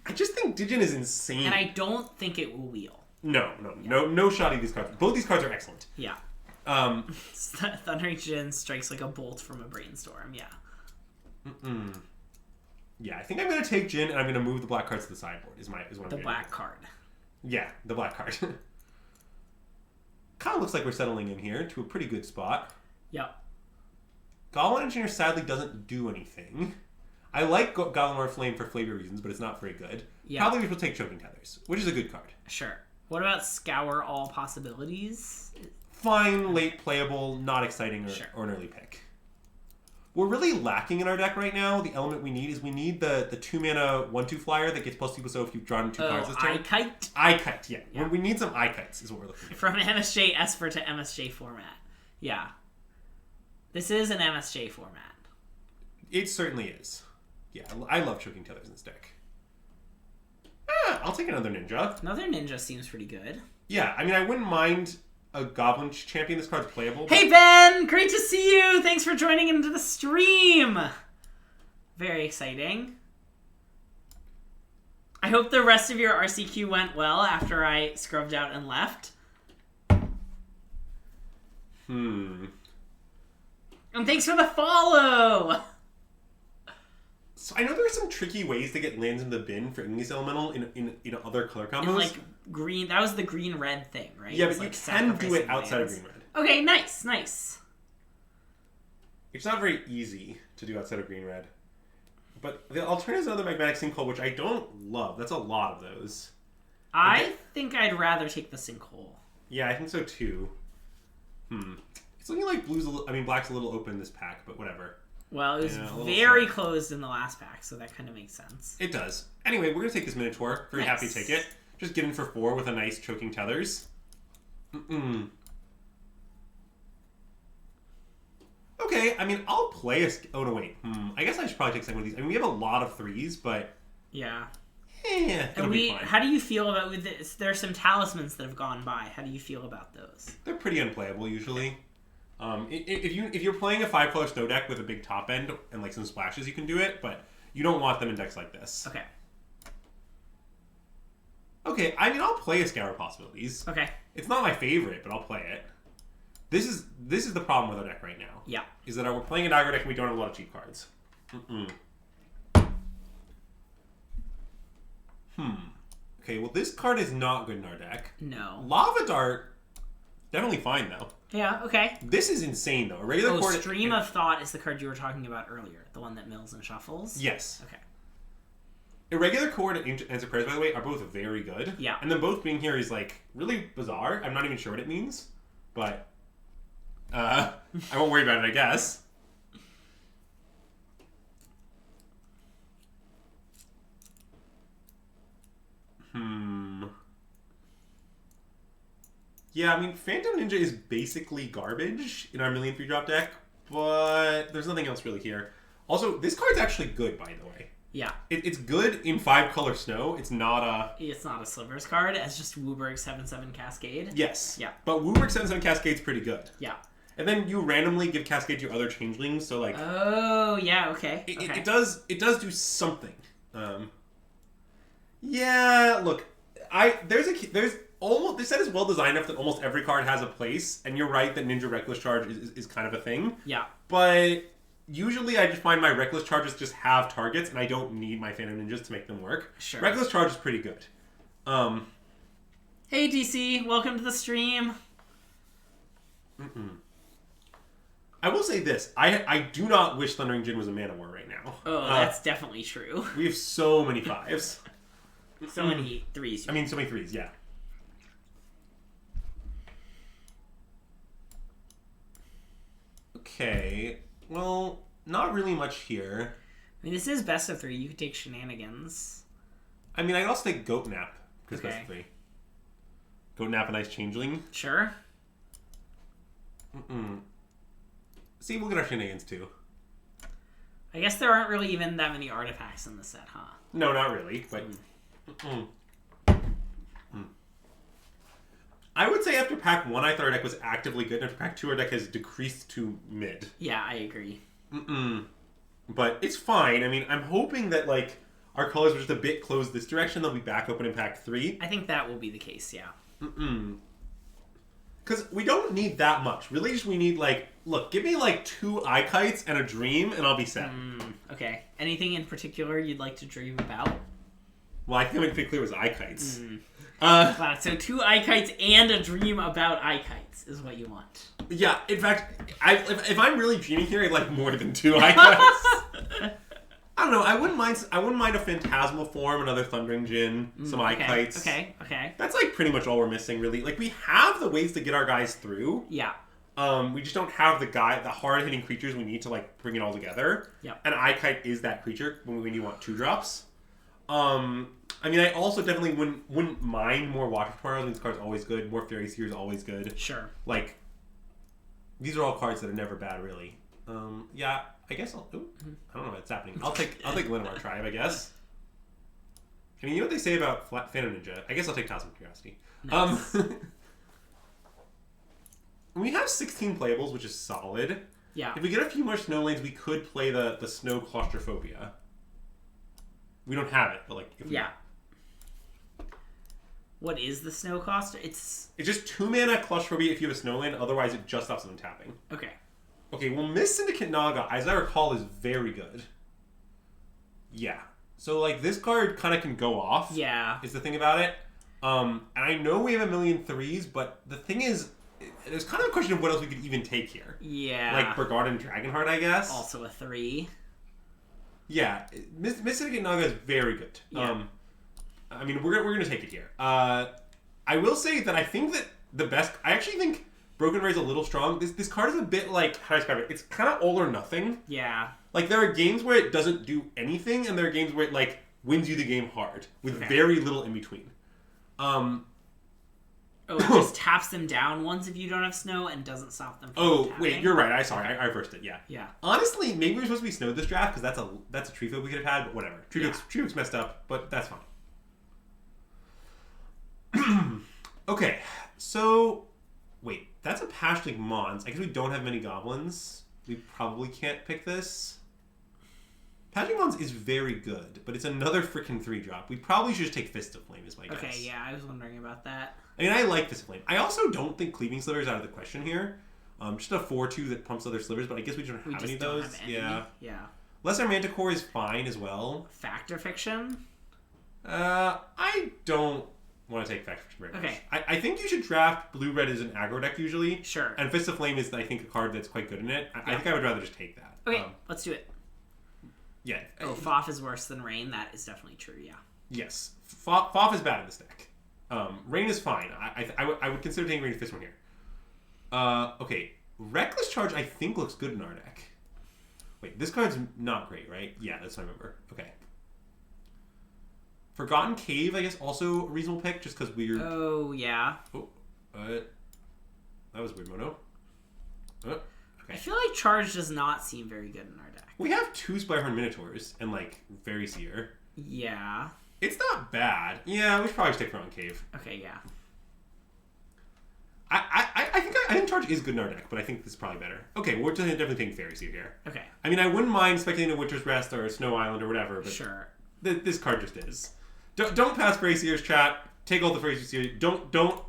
I just think Djinn is insane. And I don't think it will wheel. No shot at these cards. Both these cards are excellent. Yeah. Thundering Djinn strikes like a bolt from a brainstorm, yeah. Yeah, I think I'm going to take Djinn and I'm going to move the black cards to the sideboard. Is what I'm going to do. The black card. Yeah, the black card. Kind of looks like we're settling in here to a pretty good spot. Yep. Goblin Engineer sadly doesn't do anything. I like Goblin Lore Flame for flavor reasons, but it's not very good. Yeah. Probably we should take Choking Tethers, which is a good card. Sure. What about Scour All Possibilities? Fine, late playable, not exciting or an early pick. We're really lacking in our deck right now. The element we need is the 2-mana 1/2 flyer that gets +2/+0 if you've drawn 2 cards this turn. Eye-Kite? Eye-Kite, yeah. We need some Eye-Kites is what we're looking for. From MSJ Esper to MSJ format. Yeah. This is an MSJ format. It certainly is. Yeah, I love Choking Tethers in this deck. I'll take another ninja. Another ninja seems pretty good. Yeah, I mean, I wouldn't mind a Goblin Champion. This card's playable. Hey, Ben! Great to see you! Thanks for joining into the stream! Very exciting. I hope the rest of your RCQ went well after I scrubbed out and left. And thanks for the follow! So I know there are some tricky ways to get lands in the bin for Igneous Elemental in other color combos. And like green, that was the green-red thing, right? Yeah, but you can do it outside of green-red. Okay, nice. It's not very easy to do outside of green-red. But the alternative is another magnetic sinkhole, which I don't love. That's a lot of those. I think I'd rather take the sinkhole. Yeah, I think so too. It's looking like black's a little open this pack, but whatever. Well, it was very closed in the last pack, so that kind of makes sense. It does. Anyway, we're going to take this Minotaur. Very happy to take it. Just get in for 4 with a nice choking tethers. Okay, I mean, I'll play a... Oh, no, wait. I guess I should probably take second one of these. I mean, we have a lot of 3s, but... Yeah. It'll be fine. How do you feel about with this? There are some talismans that have gone by. How do you feel about those? They're pretty unplayable, usually. If you're playing a 5-color snow deck with a big top end and like some splashes, you can do it, but you don't want them in decks like this. Okay. Okay, I mean, I'll play a Scour Possibilities. Okay. It's not my favorite, but I'll play it. This is the problem with our deck right now. Yeah. Is that we're playing an aggro deck and we don't have a lot of cheap cards. Okay, well, this card is not good in our deck. No. Lava Dart, definitely fine, though. Yeah, okay. This is insane, though. A regular card... Stream of Thought is the card you were talking about earlier. The one that mills and shuffles? Yes. Okay. Irregular Chord and Answer Prayers, by the way, are both very good. Yeah. And them both being here is, like, really bizarre. I'm not even sure what it means. But, I won't worry about it, I guess. Yeah, I mean, Phantom Ninja is basically garbage in our 1,000,000 3-drop deck, but there's nothing else really here. Also, this card's actually good, by the way. Yeah. It's good in 5-color snow. It's not a... It's not a Slivers card. It's just Wooburg 7/7 Cascade. Yes. Yeah. But Wooburg 7/7 Cascade's pretty good. Yeah. And then you randomly give Cascade to your other changelings, so like... Oh, yeah, okay. It does do something. Yeah, look, this set is well designed enough that almost every card has a place, and you're right that Ninja Reckless Charge is kind of a thing. Yeah. But usually I just find my Reckless Charges just have targets, and I don't need my Phantom Ninjas to make them work. Sure. Reckless Charge is pretty good. Hey, DC, welcome to the stream. I will say this. I do not wish Thundering Djinn was a Mana War right now. Oh, that's definitely true. We have so many 5s. So many 3s. I mean, so many 3s, yeah. Okay. Well, not really much here. I mean, this is best of 3. You could take Shenanigans. I mean, I'd also take Goat Nap, because Okay. best of 3. Goat Nap, a nice changeling. Sure. See, we'll get our Shenanigans, too. I guess there aren't really even that many artifacts in the set, huh? No, not really, but... I would say after pack 1, I thought our deck was actively good, and after pack 2, our deck has decreased to mid. Yeah, I agree. But it's fine. I mean, I'm hoping that, like, our colors were just a bit closed this direction. They'll be back open in pack 3. I think that will be the case, yeah. Because we don't need that much. Really, just we need, like... Look, give me, like, 2 Eye Kites and a Dream, and I'll be set. Okay. Anything in particular you'd like to dream about? Well, I think I made it pretty clear it was Eye Kites. Wow, so 2 Eye Kites and a dream about Eye Kites is what you want. Yeah, in fact, if I'm really dreaming here, I'd like more than 2 Eye Kites. I don't know. I wouldn't mind a Phantasmal form, another Thundering Djinn, some Eye Kites. Okay. That's like pretty much all we're missing, really. Like, we have the ways to get our guys through. Yeah. We just don't have the hard-hitting creatures we need to, like, bring it all together. Yeah. And Eye Kite is that creature when you want 2-drops. I mean, I also definitely wouldn't mind more Watch of Tomorrow. I think this card's always good. More Fairy Seer is always good. Sure. Like, these are all cards that are never bad, really. Yeah, I guess I'll... Ooh, I don't know what's happening. I'll take Linamar Tribe, I guess. I mean, you know what they say about Phantom Ninja? I guess I'll take Talisman of Curiosity. Nice. We have 16 playables, which is solid. Yeah. If we get a few more snow lanes, we could play the Snow Claustrophobia. We don't have it, but like... If we... Yeah. What is the snow cost? It's just 2 mana Claustrophobia if you have a snow land, otherwise it just stops them tapping. Okay. Okay, well, Miss Syndicate Naga, as I recall, is very good. Yeah. So, like, this card kind of can go off. Yeah. Is the thing about it. And I know we have a million threes, but the thing is, there's kind of a question of what else we could even take here. Yeah. Like Burgard and Dragonheart, I guess. Also a 3. Yeah. Syndicate Naga is very good. Yeah. I mean, we're gonna take it here. I will say that I think that the best... I actually think Broken Ray is a little strong. This card is a bit like... How do I describe it? It's kind of all or nothing. Yeah. Like, there are games where it doesn't do anything, and there are games where it, like, wins you the game hard, with very little in between. It just taps them down once if you don't have snow and doesn't stop them from tapping. Wait, you're right. I reversed it, yeah. Yeah. Honestly, maybe we're supposed to be snowed this draft, because that's a tree field we could have had, but whatever. Tree field's messed up, but that's fine. Okay, so... Wait, that's a Pashlik Mons. I guess we don't have many goblins. We probably can't pick this. Pashlik Mons is very good, but it's another freaking 3-drop. We probably should just take Fist of Flame, is my guess. Okay, yeah, I was wondering about that. I mean, I like Fist of Flame. I also don't think Cleaving Sliver is out of the question here. Just a 4-2 that pumps other slivers, but I guess we don't have any of those. Yeah. Lesser Manticore is fine as well. Factor Fiction? I don't want to take Factor Fiction very much. Okay. I think you should draft Blue-Red as an aggro deck usually. Sure. And Fist of Flame is, I think, a card that's quite good in it. I think I would rather just take that. Okay, let's do it. Yeah. Oh, Foff is worse than Rain. That is definitely true, yeah. Yes. Foff is bad in this deck. Rain is fine. I would consider taking Rain Fist one here. Okay. Reckless Charge, I think, looks good in our deck. Wait, this card's not great, right? Yeah, that's what I remember. Okay. Forgotten Cave, I guess, also a reasonable pick, just because we're... Oh, yeah. Oh, that was weird, Mono. Okay. I feel like Charge does not seem very good in our deck. We have 2 Spirehorn Minotaurs and, like, Fairy Seer. Yeah. It's not bad. Yeah, we should probably stick Forgotten Cave. Okay, yeah. I think Charge is good in our deck, but I think this is probably better. Okay, we're definitely taking Fairy Seer here. Okay. I mean, I wouldn't mind speculating a Winter's Rest or a Snow Island or whatever, but sure. This card just is. Don't pass Fairy Seer's, chat. Take all the Fairy Seers.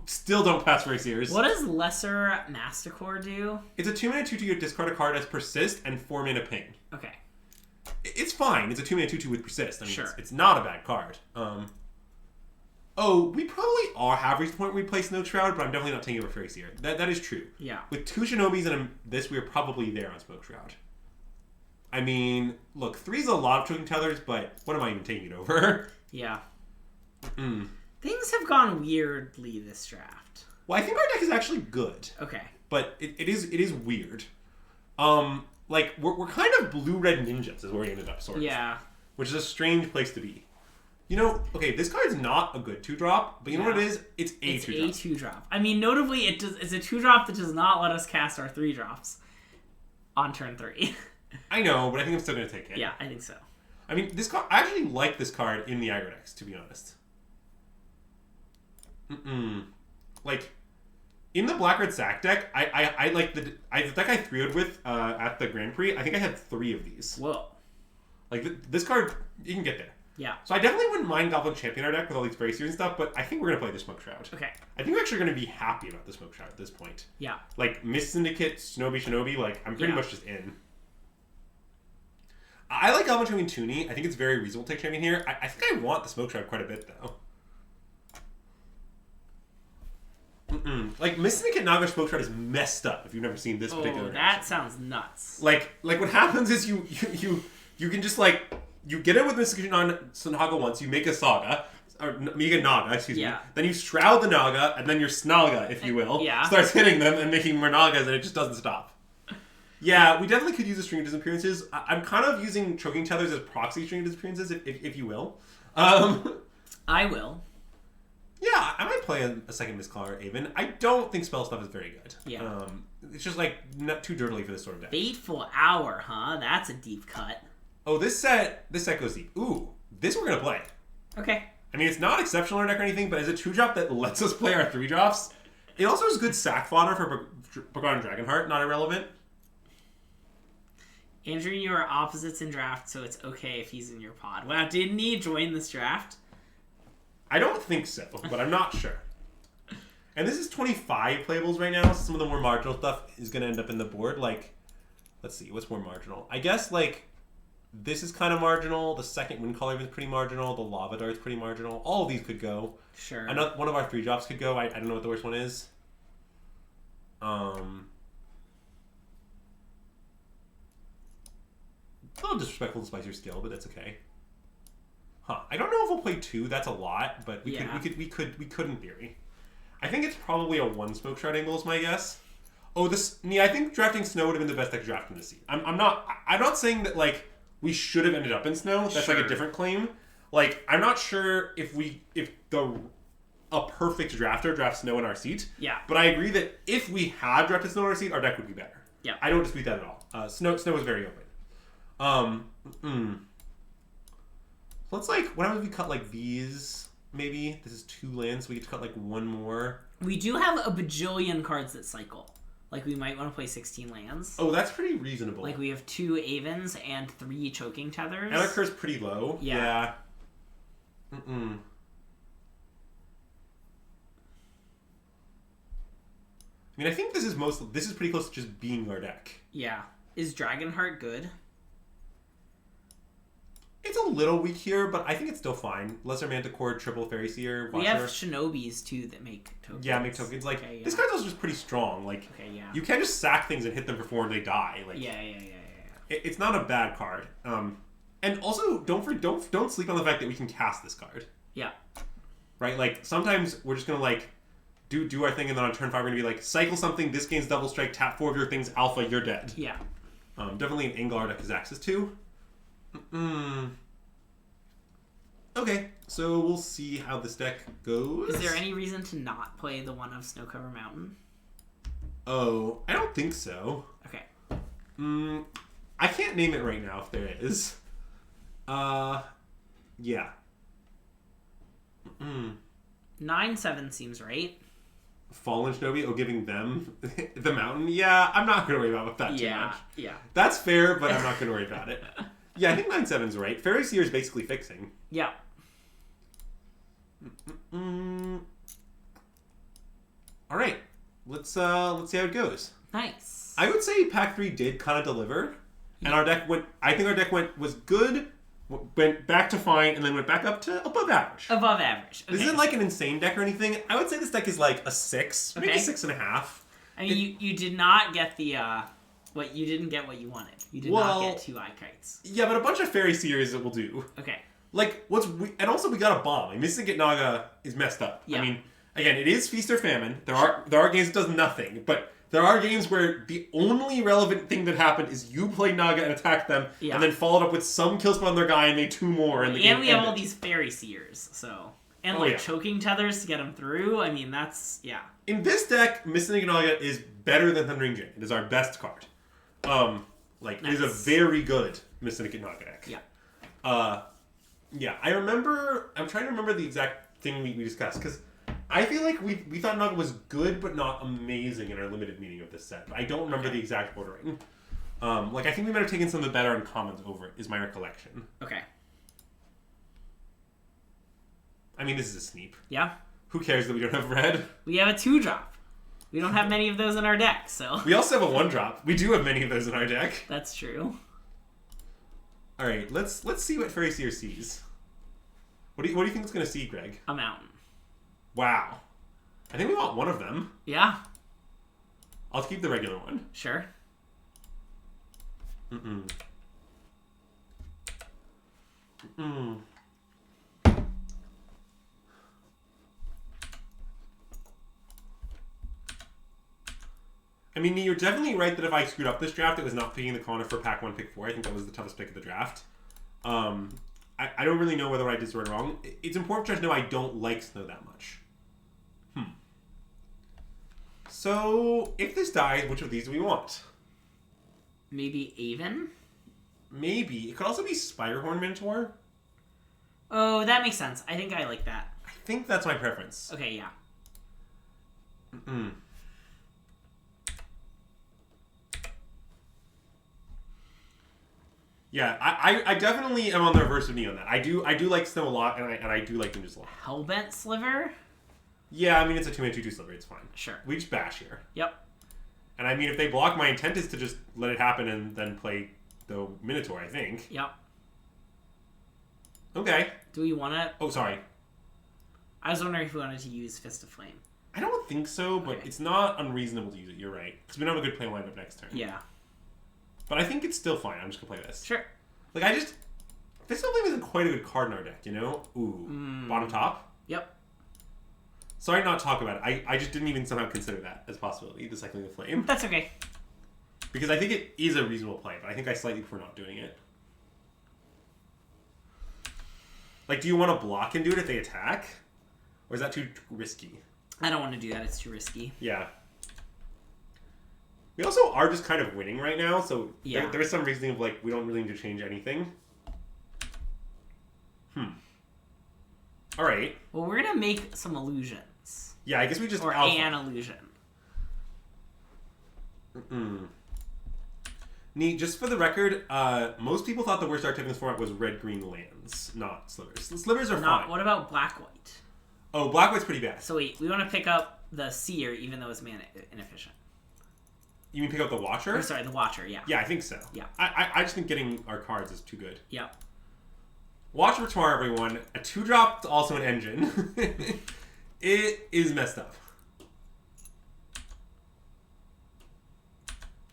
Still don't pass Fairy Seers. What does Lesser Masticore do? It's a 2-mana 2/2 discard a card as Persist and 4-mana Ping. Okay. It's fine. It's a 2-mana 2/2 with Persist. I mean, sure. It's not a bad card. Oh, we probably have reached the point where we play Snow Shroud, but I'm definitely not taking over Fairy Seer. That is true. Yeah. With 2 Shinobis and this, we're probably there on Smoke Shroud. I mean, look, 3's a lot of Choking Tethers, but what am I even taking it over? Yeah. Things have gone weirdly this draft. Well, I think our deck is actually good. Okay. But it is weird. Like, we're kind of blue-red ninjas is where we ended up, sort of. Yeah. Which is a strange place to be. You know, okay, this card's not a good 2-drop, but you know what it is? It's a 2-drop. It's a 2-drop. I mean, notably, it's a 2-drop that does not let us cast our 3-drops on turn 3. I know, but I think I'm still going to take it. Yeah, I think so. I mean, this card, I actually like this card in the aggro decks, to be honest. Like, in the Black-Red Sack deck, I like the deck I 3-0'd with at the Grand Prix, I think I had 3 of these. Whoa. Like, this card, you can get there. Yeah. So I definitely wouldn't mind Goblin Champion our deck with all these Fairy Seers and stuff, but I think we're going to play the Smoke Shroud. Okay. I think we're actually going to be happy about the Smoke Shroud at this point. Yeah. Like, Mist Syndicate, Shinobi, like, I'm pretty much just in. I like Goblin Champion Toonie. I think it's very reasonable to take Champion here. I think I want the Smoke Shroud quite a bit, though. Like, Mist Syndicate Naga Smoke Shroud is messed up if you've never seen this particular deck. That sounds nuts. Like what happens is you can just, like, you get in with Mist Syndicate Naga once, you make a Saga, or make a Naga, excuse me. Then you Shroud the Naga, and then your Snaga, if you will, starts hitting them and making more Nagas, and it just doesn't stop. Yeah, we definitely could use a String of Disappearances. I'm kind of using Choking Tethers as proxy String of Disappearances, if you will. I will. Yeah, I might play a second Mistcaller Aven. I don't think Spell Stuff is very good. Yeah. It's just, like, not too dirtily for this sort of deck. Fateful Hour, huh? That's a deep cut. Oh, this set goes deep. Ooh, this we're going to play. Okay. I mean, it's not exceptional in our deck or anything, but as a 2-drop that lets us play our 3-drops, it also is good sack fodder for Burgard and Dragonheart, not irrelevant. Andrew and you are opposites in draft, so it's okay if he's in your pod. Wow, didn't he join this draft? I don't think so, but I'm not sure. And this is 25 playables right now, so some of the more marginal stuff is going to end up in the board. Like, let's see, what's more marginal? I guess, like, This is kind of marginal. The second Wind Collar is pretty marginal. The Lava Dart's pretty marginal. All of these could go. Sure. Another, one of our 3-drops could go. I don't know what the worst one is. A little disrespectful to Spice Your Skill, but that's okay. Huh. I don't know if we'll play 2. That's a lot, but we could in theory. I think it's probably a 1 Smoke Shard angle is my guess. Oh, I think drafting Snow would have been the best deck to draft in this seat. I'm not saying that like we should have ended up in Snow. That's like a different claim. Like I'm not sure if a perfect drafter drafts Snow in our seat. Yeah. But I agree that if we had drafted Snow in our seat, our deck would be better. Yeah. I don't dispute that at all. Snow was very open. Let's like, what happens if we cut like these? Maybe this is 2 lands, so we get to cut like 1 more. We do have a bajillion cards that cycle. Like we might want to play 16 lands. Oh, that's pretty reasonable. Like we have 2 Avens and 3 Choking Tethers. And our curse pretty low. Yeah. I mean, I think this is pretty close to just being our deck. Yeah. Is Dragonheart good? It's a little weak here, but I think it's still fine. Lesser Manticore, triple Fairy Seer, Watcher. We have Shinobis too that make tokens. Yeah, make tokens. Like this card's also just pretty strong. Like you can just sack things and hit them for 4 and they die. Like it's not a bad card. And also don't sleep on the fact that we can cast this card. Yeah. Right. Like sometimes we're just gonna like do our thing, and then on turn 5 we're gonna be like cycle something. This gains double strike. Tap 4 of your things. Alpha, you're dead. Yeah. Definitely an angle our deck has access to. Okay, so we'll see how this deck goes. Is there any reason to not play the one of Snow Cover Mountain? Oh, I don't think so. Okay. I can't name it right now if there is. Yeah. 9/7 seems right. Fallen Shinobi, giving them the mountain? Yeah, I'm not going to worry about that too much. Yeah. That's fair, but I'm not going to worry about it. Yeah, I think 9/7's right. Fairy Seer is basically fixing. Yeah. All right. Let's see how it goes. Nice. I would say Pack 3 did kind of deliver. And our deck was good, went back to fine, and then went back up to above average. Above average. Okay. This isn't like an insane deck or anything. I would say this deck is like a 6, maybe 6.5. I mean, you did not get the you didn't get what you wanted. You did not get 2 Eye Kites. Yeah, but a bunch of Fairy Seers it will do. Okay. Like and also we got a bomb. I mean, Mystic Naga is messed up. Yeah. I mean, again, it is Feast or Famine. There are games that does nothing, but there are games where the only relevant thing that happened is you played Naga and attacked them, and then followed up with some kill spell on their guy and made 2 more. And we have all these Fairy Seers, so Choking Tethers to get them through. I mean, that's In this deck, Mystic Naga is better than Thundering Jin. It is our best card. It is a very good Mystic Naga deck. Yeah. I'm trying to remember the exact thing we discussed because I feel like we thought Naga was good but not amazing in our limited meeting of this set. But I don't remember the exact ordering. I think we might have taken some of the better uncommons over it, is my recollection. Okay. I mean, this is a Sneep. Yeah. Who cares that we don't have red? We have a 2-drop. We don't have many of those in our deck, so... We also have a 1-drop. We do have many of those in our deck. That's true. Alright, let's see what Fairy Seer sees. What do you think it's going to see, Greg? A mountain. Wow. I think we want one of them. Yeah. I'll keep the regular one. Sure. I mean, you're definitely right that if I screwed up this draft, it was not picking the Connor for Pack 1, Pick 4. I think that was the toughest pick of the draft. I don't really know whether I did this right or wrong. It's important for you to know I don't like Snow that much. So, if this dies, which of these do we want? Maybe Aven? Maybe. It could also be Spirehorn Minotaur. Oh, that makes sense. I think I like that. I think that's my preference. Okay, yeah. Yeah, I definitely am on the reverse of me on that. I do like Snow a lot, and I do like them just a lot. Hellbent Sliver? Yeah, I mean, it's a 2-mana 2/2 Sliver. It's fine. Sure. We just bash here. Yep. And I mean, if they block, my intent is to just let it happen and then play the Minotaur, I think. Yep. Okay. Do we want to... Oh, sorry. I was wondering if we wanted to use Fist of Flame. I don't think so, but Okay. it's not unreasonable to use it. You're right. Because we don't have a good play lined up next turn. Yeah. But I think it's still fine. I'm just going to play this. Sure. Like, Fist of Flame isn't quite a good card in our deck, you know? Ooh. Bottom top? Yep. Sorry not to talk about it. I just didn't even somehow consider that as a possibility, the Cycling the Flame. That's okay. Because I think it is a reasonable play, but I think I slightly prefer not doing it. Like, do you want to block and do it if they attack? Or is that too risky? I don't want to do that. It's too risky. Yeah. We also are just kind of winning right now, so yeah. there is some reasoning of, like, we don't really need to change anything. Alright. Well, we're going to make some illusions. Yeah, I guess we just... Or an illusion. Neat. Just for the record, most people thought the worst archetype in this format was red-green lands, not slivers. The slivers are fine. What about black-white? Oh, black-white's pretty bad. So wait, we want to pick up the seer even though it's mana inefficient. You mean pick up the Watcher? Oh, sorry, the Watcher, yeah. Yeah, I think so. Yeah. I just think getting our cards is too good. Yep. Watch for tomorrow, everyone. A 2-drop, also an engine. It is messed up.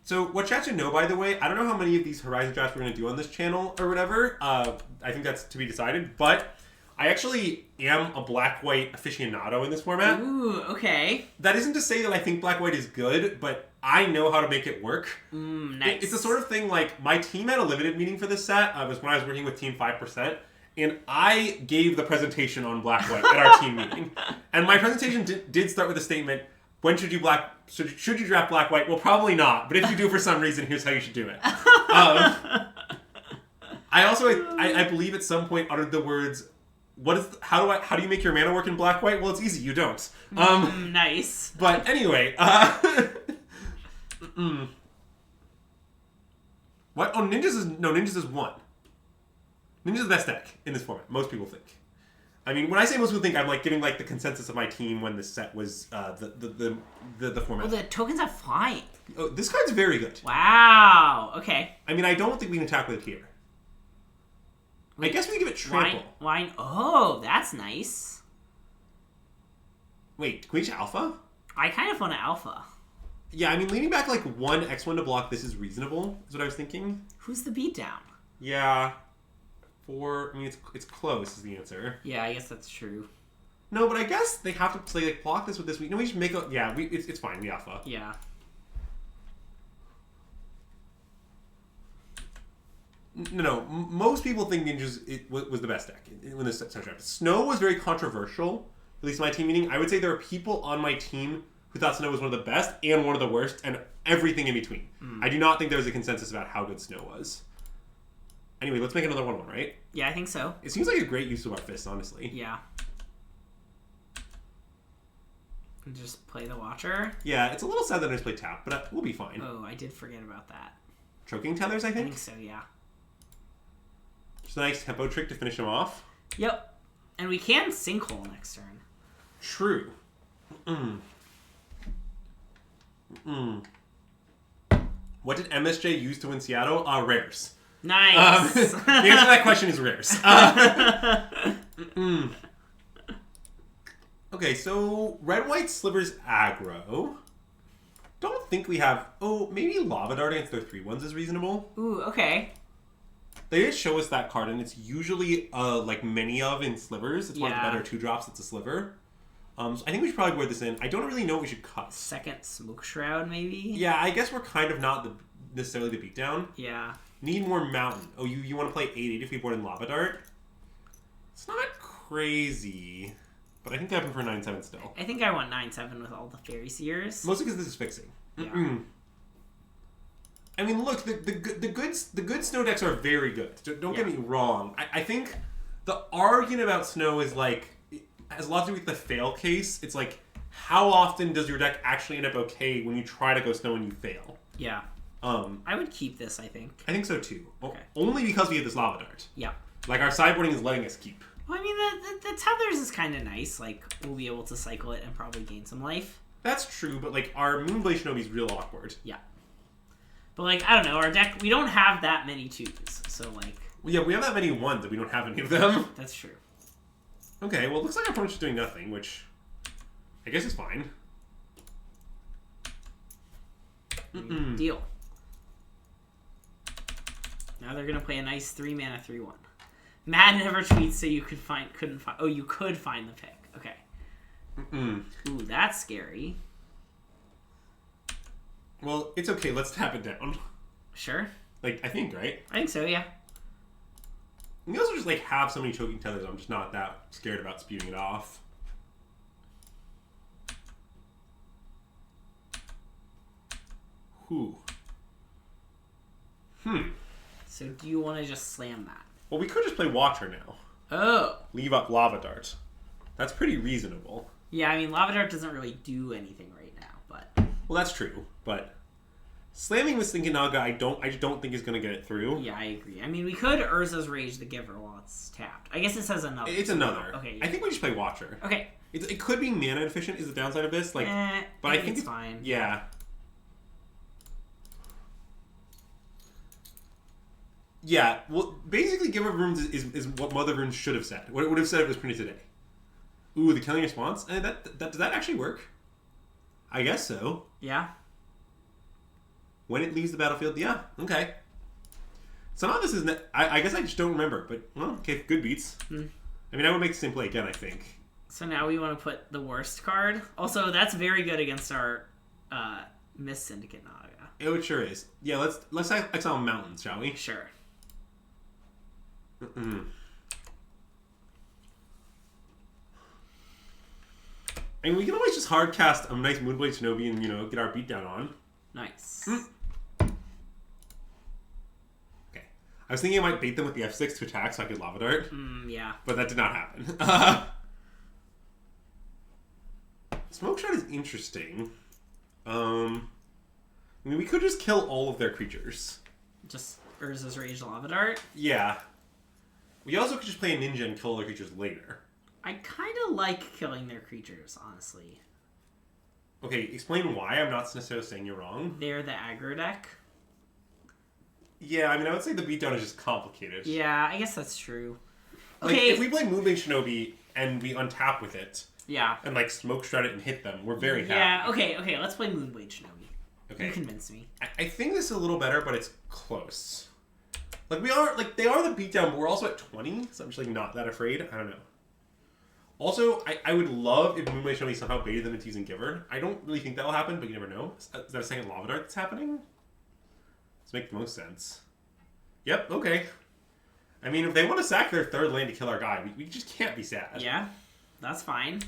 So, what chat should know, by the way, I don't know how many of these Horizon drafts we're going to do on this channel or whatever. I think that's to be decided. But I actually am a black-white aficionado in this format. Ooh, okay. That isn't to say that I think black-white is good, but I know how to make it work. Nice. It's the sort of thing, like, my team had a limited meeting for this set. It was when I was working with Team 5%. And I gave the presentation on black-white at our team meeting. And my presentation did start with a statement, when should you draft black-white? Well, probably not. But if you do for some reason, here's how you should do it. I also, I believe at some point uttered the words, how do you make your mana work in black-white? Well, it's easy. You don't. Nice. But anyway, what? Oh, Ninjas is 1. Ninja's the best deck in this format. Most people think. I mean, when I say most people think, I'm like giving like the consensus of my team when this set was the format. Oh, the tokens have flying. Oh, this card's very good. Wow. Okay. I mean, I don't think we can attack with it here. I guess we can give it trample. Why? Oh, that's nice. Wait, can we reach alpha? I kind of want an alpha. Yeah, I mean, leaning back like 1 X1 to block this is reasonable, is what I was thinking. Who's the beatdown? Yeah. I mean, it's close is the answer. Yeah, I guess that's true. No, but I guess they have to play, like, block this with this. No, we should make a... Yeah, it's fine. We alpha. Yeah. No. Most people think Ninjas was the best deck when this set started. Snow was very controversial, at least in my team meeting. I would say there are people on my team who thought Snow was one of the best and one of the worst, and everything in between. I do not think there was a consensus about how good Snow was. Anyway, let's make another 1/1, right? Yeah, I think so. It seems like a great use of our fists, honestly. Yeah. And just play the Watcher. Yeah, it's a little sad that I just played tap, but we'll be fine. Oh, I did forget about that. Choking Tethers, I I think? think so, yeah. Just a nice tempo trick to finish him off. Yep. And we can Sinkhole next turn. True. What did MSJ use to win Seattle? Rares. Nice. The answer to that question is rares. Okay, so red-white slivers aggro. Don't think we have... Oh, maybe Lava Dart against their 3/1s is reasonable. Ooh, okay. They did show us that card, and it's usually like many of in slivers. It's one of the better 2-drops. It's a sliver. So I think we should probably board this in. I don't really know what we should cut. Second Smoke Shroud, maybe? Yeah, I guess we're kind of not necessarily the beatdown. Yeah. Need more mountain. Oh, you want to play 8/8 if we board in Lava Dart? It's not crazy, but I think I prefer 9/7 still. I think I want 9/7 with all the Fairy Seers. Mostly because this is fixing. Yeah. I mean, look, the good snow decks are very good. Don't get me wrong. I think the argument about snow is like has a lot to do with the fail case. It's like how often does your deck actually end up okay when you try to go snow and you fail? Yeah. I would keep this, I think. I think so too. Okay. Only because we have this Lava Dart. Yeah. Like our sideboarding is letting us keep. Well, I mean, the Tethers is kind of nice. Like, we'll be able to cycle it and probably gain some life. That's true, but like our Moonblade Shinobi is real awkward. Yeah. But like, I don't know, our deck, we don't have that many 2s. So like... Well, yeah, we have that many ones that we don't have any of them. That's true. Okay, well, it looks like our opponent's just doing nothing, which I guess is fine. Deal. Now they're gonna play a nice 3-mana 3/1. Matt never tweets, so you couldn't find. Oh, you could find the pick. Okay. Ooh, that's scary. Well, it's okay. Let's tap it down. Sure. Like, I think, right? I think so. Yeah. We also just, like, have so many choking tethers, I'm just not that scared about spewing it off. Whew. So do you want to just slam that? Well, we could just play Watcher now. Oh. Leave up Lava Dart. That's pretty reasonable. Yeah, I mean, Lava Dart doesn't really do anything right now, but... Well, that's true, but... Slamming with Thinking Naga, I just don't think is going to get it through. Yeah, I agree. I mean, we could Urza's Rage the Giver while it's tapped. I guess it says another. It's another. Okay. Yeah. I think we just play Watcher. Okay. It could be mana efficient is the downside of this. Like, but I think it's fine. Yeah. Yeah, well, basically Giver of Runes is what Mother of Runes should have said. What it would have said if it was printed today. Ooh, the Killing Response? Does that actually work? I guess so. Yeah. When it leaves the battlefield, yeah, okay. Some of this is... I guess I just don't remember, but, well, okay, good beats. I mean, I would make the same play again, I think. So now we want to put the worst card. Also, that's very good against our Miss Syndicate Naga. It sure is. Yeah, let's exile Mountains, shall we? Sure. I mean, we can always just hard cast a nice Moonblade Shinobi and, get our beatdown on. Nice. Okay. I was thinking I might bait them with the F6 to attack so I could Lava Dart. Yeah. But that did not happen. Smoke Shot is interesting. I mean, we could just kill all of their creatures. Just Urza's Rage Lava Dart? Yeah. We also could just play a ninja and kill their creatures later. I kind of like killing their creatures, honestly. Okay, explain why. I'm not necessarily saying you're wrong. They're the aggro deck. Yeah, I mean, I would say the beatdown is just complicated. Yeah, I guess that's true. Like, Okay. if we play Moonblade Shinobi and we untap with it, yeah, and like smoke shred it and hit them, we're very happy. Yeah, okay, let's play Moonblade Shinobi. Okay. You convinced me. I think this is a little better, but it's close. Like, they are the beatdown, but we're also at 20, so I'm just, like, not that afraid. I don't know. Also, I would love if Moonblade Shinobi somehow baited them into using Giver. I don't really think that will happen, but you never know. Is that a second Lava Dart that's happening? This makes the most sense. Yep, okay. I mean, if they want to sack their third land to kill our guy, we just can't be sad. Yeah, that's fine.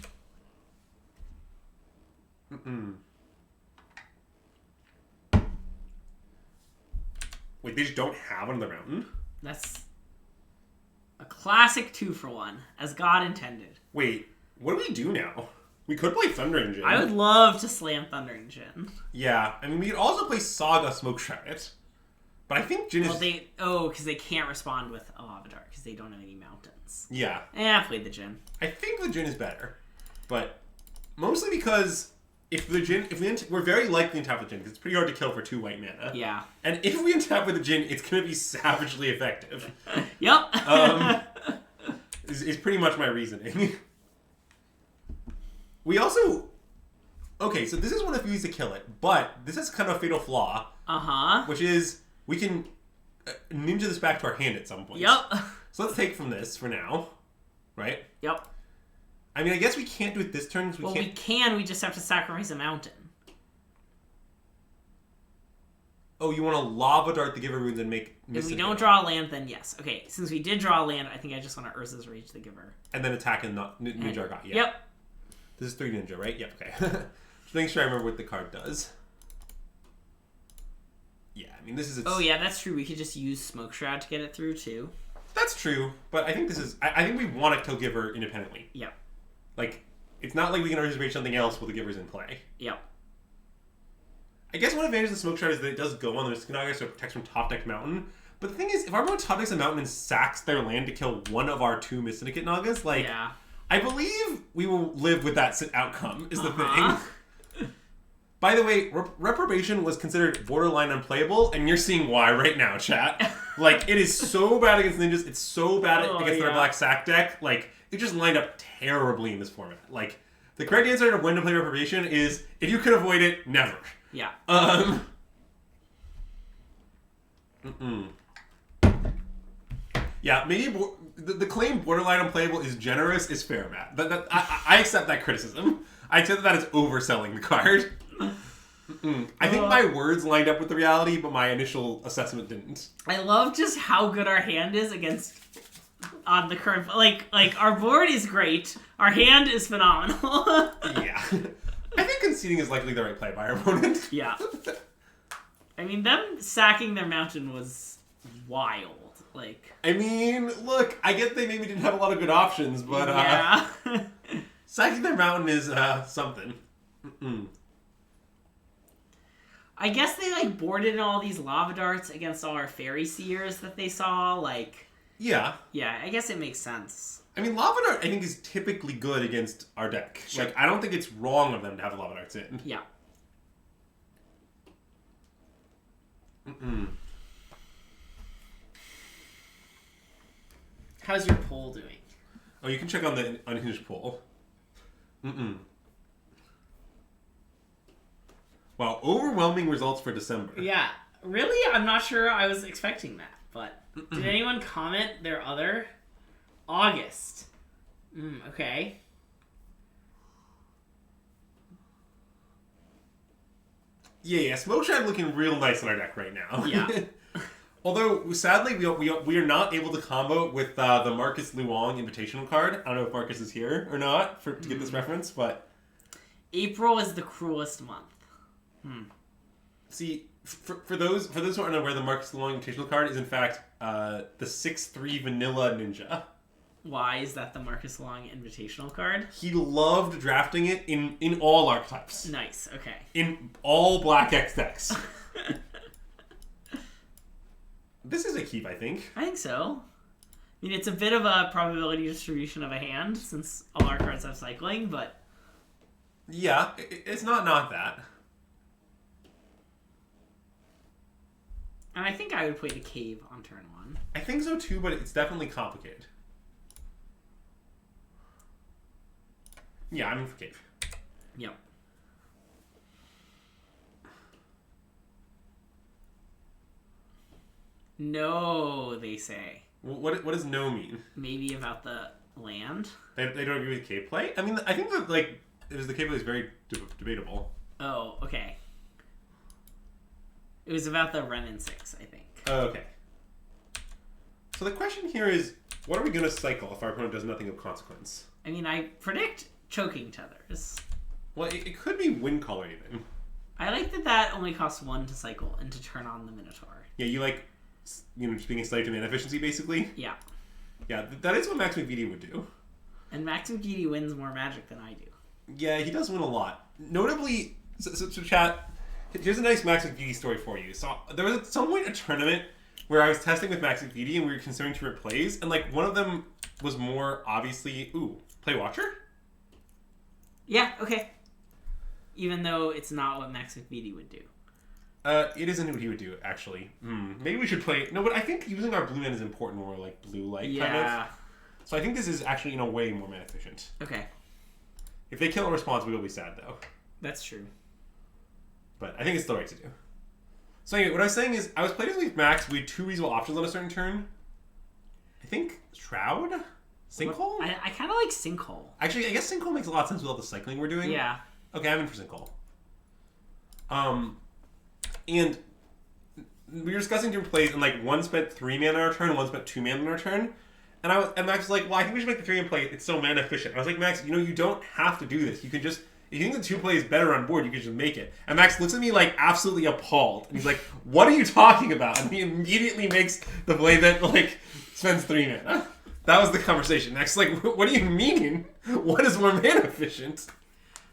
Wait, they just don't have on the mountain? That's a classic 2-for-1, as God intended. Wait, what do we do now? We could play Thundering Djinn. I would love to slam Thundering Djinn. Yeah, I mean, we could also play Saga Smoke Shroud it. But I think Djinn is... because they can't respond with a Lava Dart, because they don't have any mountains. Yeah. I played the Djinn. I think the Djinn is better. But mostly because we're very likely to untap the Djinn, because it's pretty hard to kill for 2 white mana. Yeah. And if we untap with the Djinn, it's going to be savagely effective. Yep. Is pretty much my reasoning. We also... Okay, so this is one of the ways to kill it, but this is kind of a fatal flaw. Uh-huh. Which is, we can ninja this back to our hand at some point. Yep. So let's take from this for now. Right? Yep. I mean, I guess we can't do it this turn. We can. We just have to sacrifice a mountain. Oh, you want to Lava Dart the Giver Runes and make... If we don't draw a land, then yes. Okay, since we did draw a land, I think I just want to Urza's Rage the Giver. And then attack and ninja our guy. Yeah. Yep. This is 3 ninja, right? Yep, okay. Just making sure I remember what the card does. Yeah, I mean, this is... Oh, yeah, that's true. We could just use Smoke Shroud to get it through, too. That's true, but I think this is... I think we want to kill Giver independently. Yep. Like, it's not like we can always rage something else while the Giver's in play. Yep. I guess one advantage of the Smoke Shroud is that it does go on the Mystic Naga, so it protects from top deck mountain. But the thing is, if our opponent top decks a mountain and sacks their land to kill one of our 2 Mystic Nagas, like... Yeah. I believe we will live with that outcome, is the thing. By the way, Reprobation was considered borderline unplayable, and you're seeing why right now, chat. Like, it is so bad against ninjas, it's so bad against their black sack deck. Like, it just lined up terribly in this format. Like, the correct answer to when to play Reprobation is, if you can avoid it, never. Yeah. Yeah, maybe the claim borderline unplayable is generous is fair, Matt. I accept that criticism. I accept that is overselling the card. I think my words lined up with the reality, but my initial assessment didn't. I love just how good our hand is against on the current. Like our board is great. Our hand is phenomenal. Yeah. I think conceding is likely the right play by our opponent. Yeah. I mean, them sacking their mountain was wild. Like, I mean, look, I get they maybe didn't have a lot of good options, but yeah. sacking their mountain is something. I guess they like boarded all these lava darts against all our fairy seers that they saw. Like, yeah, I guess it makes sense. I mean, lava dart I think is typically good against our deck. Sure. Like, I don't think it's wrong of them to have lava darts in. Yeah. How's your poll doing? Oh, you can check on the unhinged poll. Wow, overwhelming results for December. Yeah, really? I'm not sure I was expecting that, but did anyone comment their other? August. Okay. Yeah, Smoke Shad looking real nice in our deck right now. Yeah. Although, sadly, we are not able to combo with the Marcus Luong Invitational card. I don't know if Marcus is here or not to get this reference, but... April is the cruelest month. See, for those who aren't aware, the Marcus Luong Invitational card is, in fact, the 6/3 Vanilla Ninja. Why is that the Marcus Long Invitational card? He loved drafting it in all archetypes. Nice, okay. In all Black X decks. This is a keep, I think. I think so. I mean, it's a bit of a probability distribution of a hand, since all our cards have cycling, but... Yeah, it's not that. And I think I would play the Cave on turn 1. I think so too, but it's definitely complicated. Yeah, I'm in for Cave. Yep. No, they say. What does no mean? Maybe about the land? They don't agree with cave play? I mean, I think that, like, the cave play is very debatable. Oh, okay. It was about the Renin 6, I think. Oh, okay. So the question here is, what are we going to cycle if our opponent does nothing of consequence? I mean, I predict choking tethers. Well, it could be wind color even. I like that only costs 1 to cycle and to turn on the Minotaur. Yeah, you like, just being a slave to mana efficiency, basically? Yeah. Yeah, that is what Max McVitie would do. And Max McVitie wins more Magic than I do. Yeah, he does win a lot. Notably, so chat, here's a nice Max McVitie story for you. So there was at some point a tournament where I was testing with Max McVitie and we were considering different plays, and like one of them was more obviously, play Watcher? Yeah, okay. Even though it's not what Max McVitie would do. It isn't what he would do, actually. Maybe we should play... No, but I think using our blue mana is important when we're like blue-light, kind of. So I think this is actually, in a way, more mana efficient. Okay. If they kill a response, we will be sad, though. That's true. But I think it's the right to do. So anyway, what I was saying is, I was playing with Max, we had 2 reasonable options on a certain turn. I think Shroud? Sinkhole? I kind of like Sinkhole. Actually, I guess Sinkhole makes a lot of sense with all the cycling we're doing. Yeah. Okay, I'm in for Sinkhole. And we were discussing different plays, and like one spent 3 mana on our turn, and one spent 2 mana on our turn. And Max was like, well, I think we should make the 3 mana play. It's so mana efficient. I was like, Max, you don't have to do this. You can just, if you think the 2 play is better on board, you can just make it. And Max looks at me like absolutely appalled. And he's like, what are you talking about? And he immediately makes the play that like spends 3 mana. That was the conversation. Max is like, what do you mean? What is more mana efficient?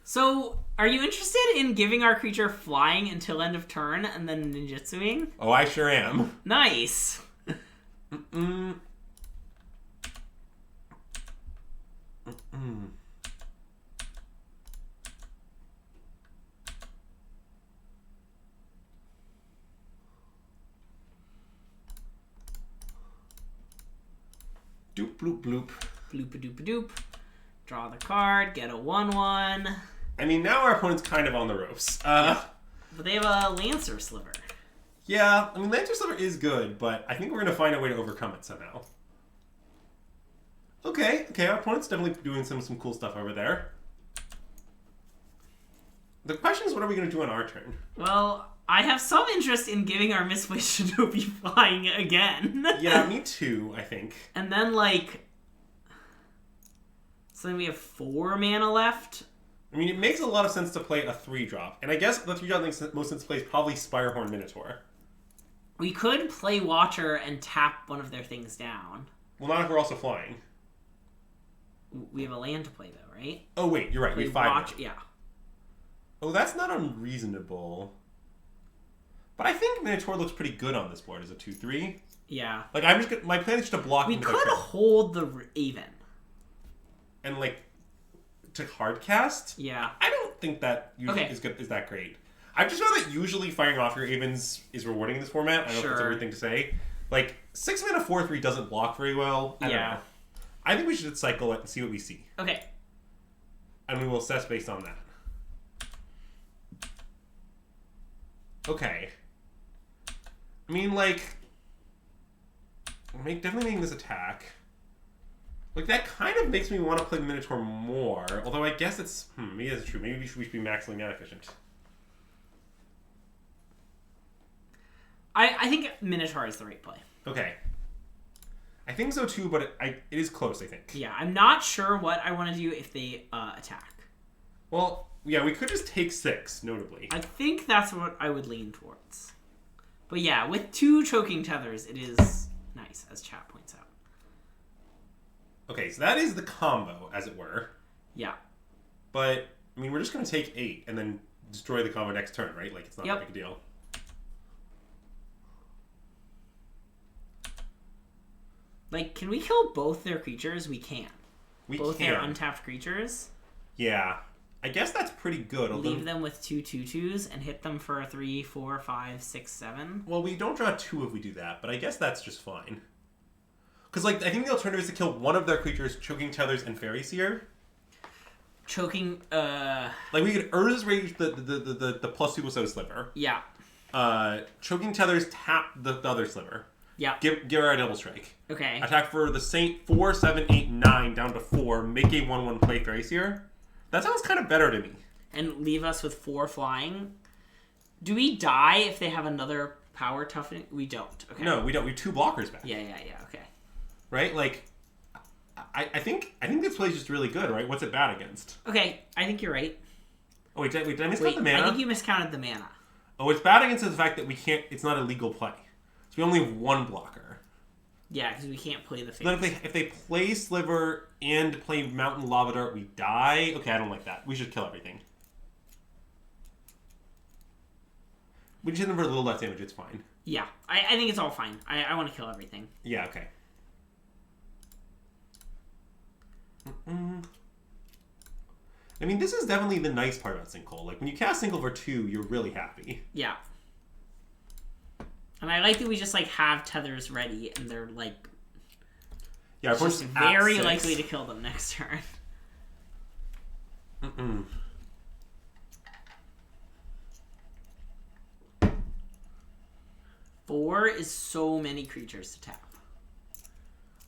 So, are you interested in giving our creature flying until end of turn and then ninjutsuing? Oh, I sure am. Nice. Doop, bloop, bloop. Bloop-a-doop-a-doop. Draw the card, get a 1/1. I mean, now our opponent's kind of on the ropes. Yep. But they have a Lancer Sliver. Yeah, I mean, Lancer Sliver is good, but I think we're going to find a way to overcome it somehow. Okay, our opponent's definitely doing some cool stuff over there. The question is, what are we going to do on our turn? Well, I have some interest in giving our Misplaced Shinobi flying again. Yeah, me too, I think. And then, like... So then we have 4 mana left. I mean, it makes a lot of sense to play a 3-drop. And I guess the 3-drop makes most sense to play is probably Spirehorn Minotaur. We could play Watcher and tap one of their things down. Well, not if we're also flying. We have a land to play, though, right? Oh, wait, you're right. We have 5. Yeah. Oh, that's not unreasonable. But I think Minotaur looks pretty good on this board as a 2/3. Yeah. Like, my plan is just to block. We could hold the Raven. And, like, to hard cast? Yeah. I don't think that usually is that great. I've just found that usually firing off your Avens is rewarding in this format. I don't know if that's everything to say. Like, 6 mana 4/3 doesn't block very well. I don't know. I think we should cycle it and see what we see. Okay. And we will assess based on that. Okay. I mean, like... definitely making this attack. Like, that kind of makes me want to play Minotaur more. Although I guess it's... maybe that's true. Maybe we should be maximally mana efficient. I think Minotaur is the right play. Okay. I think so too, but it is close, I think. Yeah, I'm not sure what I want to do if they attack. Well, yeah, we could just take 6, notably. I think that's what I would lean towards. But yeah, with 2 choking tethers, it is nice, as chat points out. Okay, so that is the combo, as it were. Yeah. But, I mean, we're just going to take 8 and then destroy the combo next turn, right? Like, it's not a big deal. Like, can we kill both their creatures? We can. Both their untapped creatures? Yeah. I guess that's pretty good. Leave them with 2 2/2s and hit them for a 3, 4, 5, 6, 7. Well, we don't draw 2 if we do that, but I guess that's just fine. Because, like, I think the alternative is to kill one of their creatures, Choking Tethers and Fairy Seer. Choking, Like, we could Urza's Rage the +2/+0 sliver. Yeah. Choking Tethers tap the other sliver. Yeah. Give her a double strike. Okay. Attack for the Saint 4, 7, 8, 9 down to 4. Make a 1/1 play Fairy Seer. That sounds kind of better to me. And leave us with 4 flying. Do we die if they have another power toughening? We don't. Okay. No, we don't. We have 2 blockers back. Yeah. Okay. Right? Like, I think this play is just really good, right? What's it bad against? Okay, I think you're right. Oh, wait, did I miscount the mana? I think you miscounted the mana. Oh, it's bad against the fact that we can't... It's not a legal play. So we only have 1 blocker. Yeah, because we can't play the face. So then if they play Sliver and play Mountain Lava Dart, we die? Okay, I don't like that. We should kill everything. We just hit them for a little less damage. It's fine. Yeah, I think it's all fine. I want to kill everything. Yeah, okay. I mean, this is definitely the nice part about Sinkhole. Like, when you cast Sinkhole for 2, you're really happy. Yeah. And I like that we just, like, have tethers ready, and they're, like... Yeah, it's just very likely to kill them next turn. 4 is so many creatures to tap.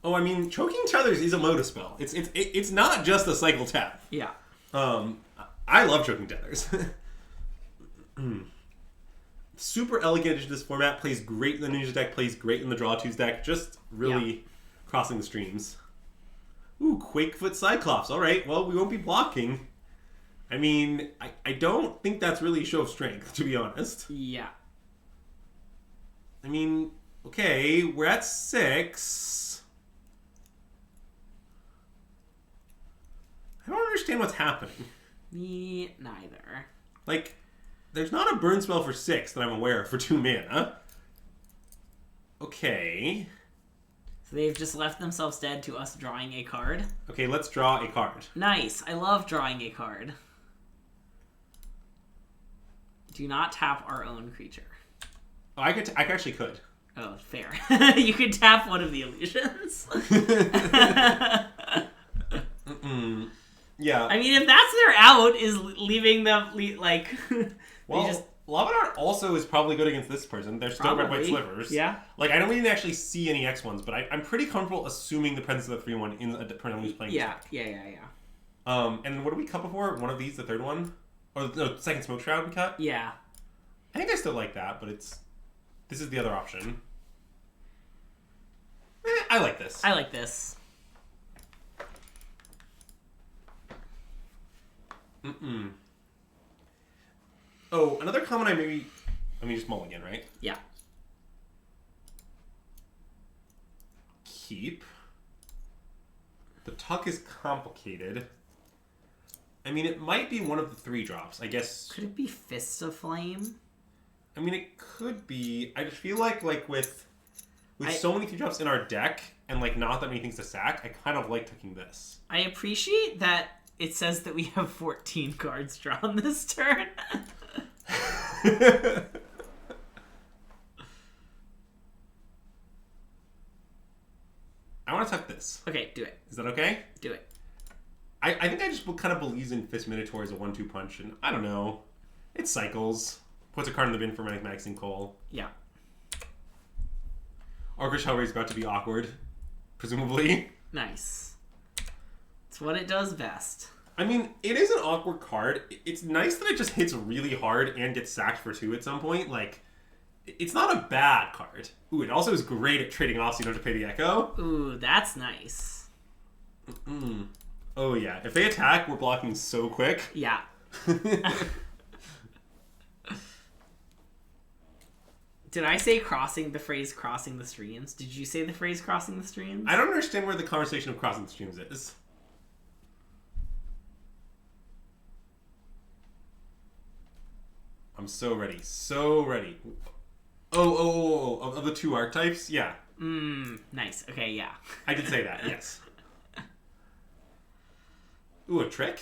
Oh, I mean, Choking Tethers is a Moda spell. It's not just a cycle tap. Yeah. I love Choking Tethers. Super elegant addition to this format. Plays great in the Ninja deck. Plays great in the Draw 2s deck. Just really crossing the streams. Ooh, Quakefoot Cyclops. All right, well, we won't be blocking. I mean, I don't think that's really a show of strength, to be honest. Yeah. I mean, okay, we're at 6. I don't understand what's happening. Me neither. Like, there's not a burn spell for 6 that I'm aware of for 2 mana. Okay. So they've just left themselves dead to us drawing a card. Okay, let's draw a card. Nice. I love drawing a card. Do not tap our own creature. Oh, I actually could. Oh, fair. You could tap one of the illusions. Yeah. I mean, if that's their out, is leaving them, like... Well, just... Lava Dart also is probably good against this person. They're still red white slivers. Yeah. Like, I don't even actually see any X1s, but I'm pretty comfortable assuming the presence of the 3-1 in a depending on who's playing. Yeah. And what did we cut before? One of these, the third one? Or no, second Smoke Shroud we cut? Yeah. I think I still like that, but this is the other option. I like this. I like this. Oh, another comment I mean, just mulligan, right? Yeah. Keep. The tuck is complicated. I mean, it might be one of the 3 drops, I guess. Could it be Fists of Flame? I mean, it could be. I just feel like with so many 3 drops in our deck and like not that many things to sack, I kind of like taking this. I appreciate that it says that we have 14 cards drawn this turn. I want to tuck this. Okay, do it. Is that okay? Do it. I think I just kind of believes in Fist Minotaur as a 1-2 punch, and I don't know. It cycles. Puts a card in the bin for Manic Maxing Cole. Yeah. Orcish Hellraiser is about to be awkward, presumably. Nice. It's what it does best. I mean, it is an awkward card. It's nice that it just hits really hard and gets sacked for 2 at some point. Like, it's not a bad card. Ooh, it also is great at trading off so you don't have to pay the Echo. Ooh, that's nice. Oh, yeah. If they attack, we're blocking so quick. Yeah. Did I say the phrase crossing the streams? Did you say the phrase crossing the streams? I don't understand where the conversation of crossing the streams is. I'm so ready. So ready. Oh, of the 2 archetypes? Yeah. Nice. Okay, yeah. I did say that, yes. Ooh, a trick?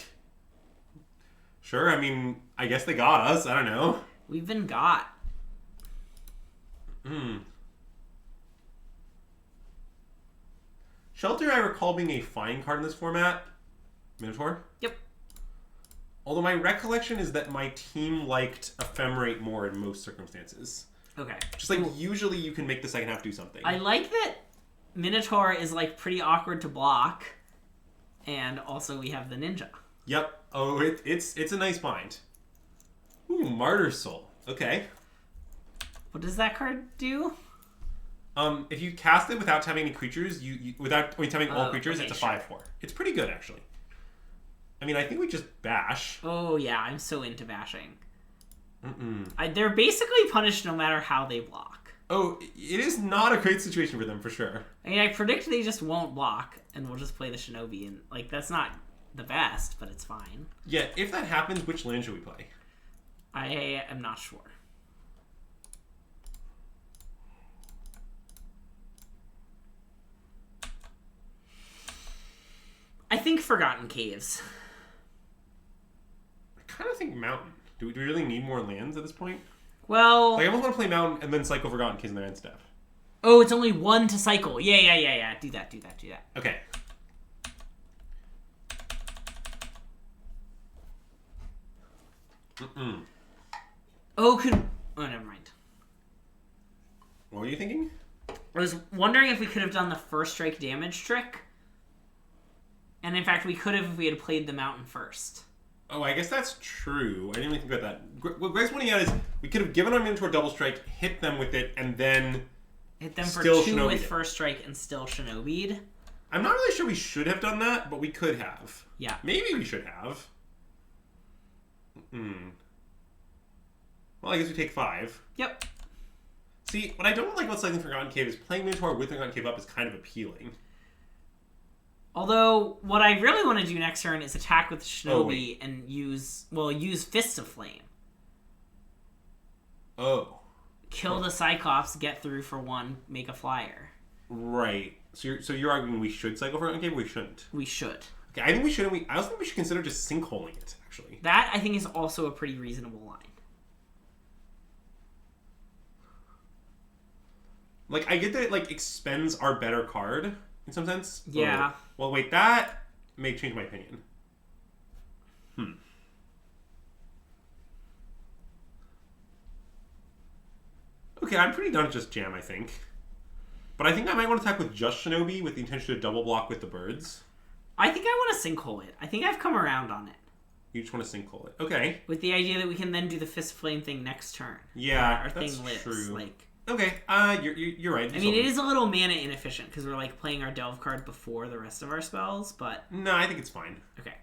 Sure, I mean, I guess they got us. I don't know. We've been got. Shelter, I recall being a fine card in this format. Minotaur? Yep. Although my recollection is that my team liked Ephemerate more in most circumstances. Okay. Just like, usually you can make the second half do something. I like that Minotaur is like pretty awkward to block, and also we have the ninja. Yep. Oh, it's a nice bind. Ooh, Martyr Soul. Okay. What does that card do? If you cast it without tapping any creatures, without tapping all creatures, okay, it's a sure. 5/4. It's pretty good, actually. I mean, I think we just bash. Oh yeah, I'm so into bashing. They're basically punished no matter how they block. Oh, it is not a great situation for them, for sure. I mean, I predict they just won't block, and we'll just play the Shinobi, and like that's not the best, but it's fine. Yeah, if that happens, which land should we play? I am not sure. I think Forgotten Caves. I kind of think Mountain. Do we really need more lands at this point? Well... Like, I almost want to play Mountain and then cycle Forgotten Caves in their end step. Oh, it's only 1 to cycle. Yeah. Do that. Okay. Oh, never mind. What were you thinking? I was wondering if we could have done the first strike damage trick. And in fact, we could have if we had played the mountain first. Oh, I guess that's true. I didn't even think about that. What Greg's pointing out is we could have given our Minotaur double strike, hit them with it, and then hit them for still 2 with Shinobi'd it. first strike and still Shinobi'd. I'm not really sure we should have done that, but we could have. Yeah. Maybe we should have. Well, I guess we take 5. Yep. See, what I don't like about cycling Forgotten Cave is playing Minotaur with Forgotten Cave up is kind of appealing. Although, what I really want to do next turn is attack with Shinobi and use Fists of Flame. Oh. Kill the Cyclops, get through for 1, make a flyer. Right. So you're arguing we should cycle Forgotten Cave, or we shouldn't? We should. Okay, I think we should, and I also think we should consider just sinkholing it, actually. That, I think, is also a pretty reasonable line. Like, I get that it, like, expends our better card, in some sense. Yeah. Oh, well, wait, that may change my opinion. Okay, I'm pretty done with just jam, I think. But I think I might want to attack with just Shinobi with the intention to double block with the birds. I think I want to sinkhole it. I think I've come around on it. You just want to sinkhole it. Okay. With the idea that we can then do the Fist Flame thing next turn. Yeah, our that's thing lives. true. Like, okay, you're right. I mean, it is a little mana inefficient because we're like playing our Delve card before the rest of our spells, but... No, I think it's fine. Okay.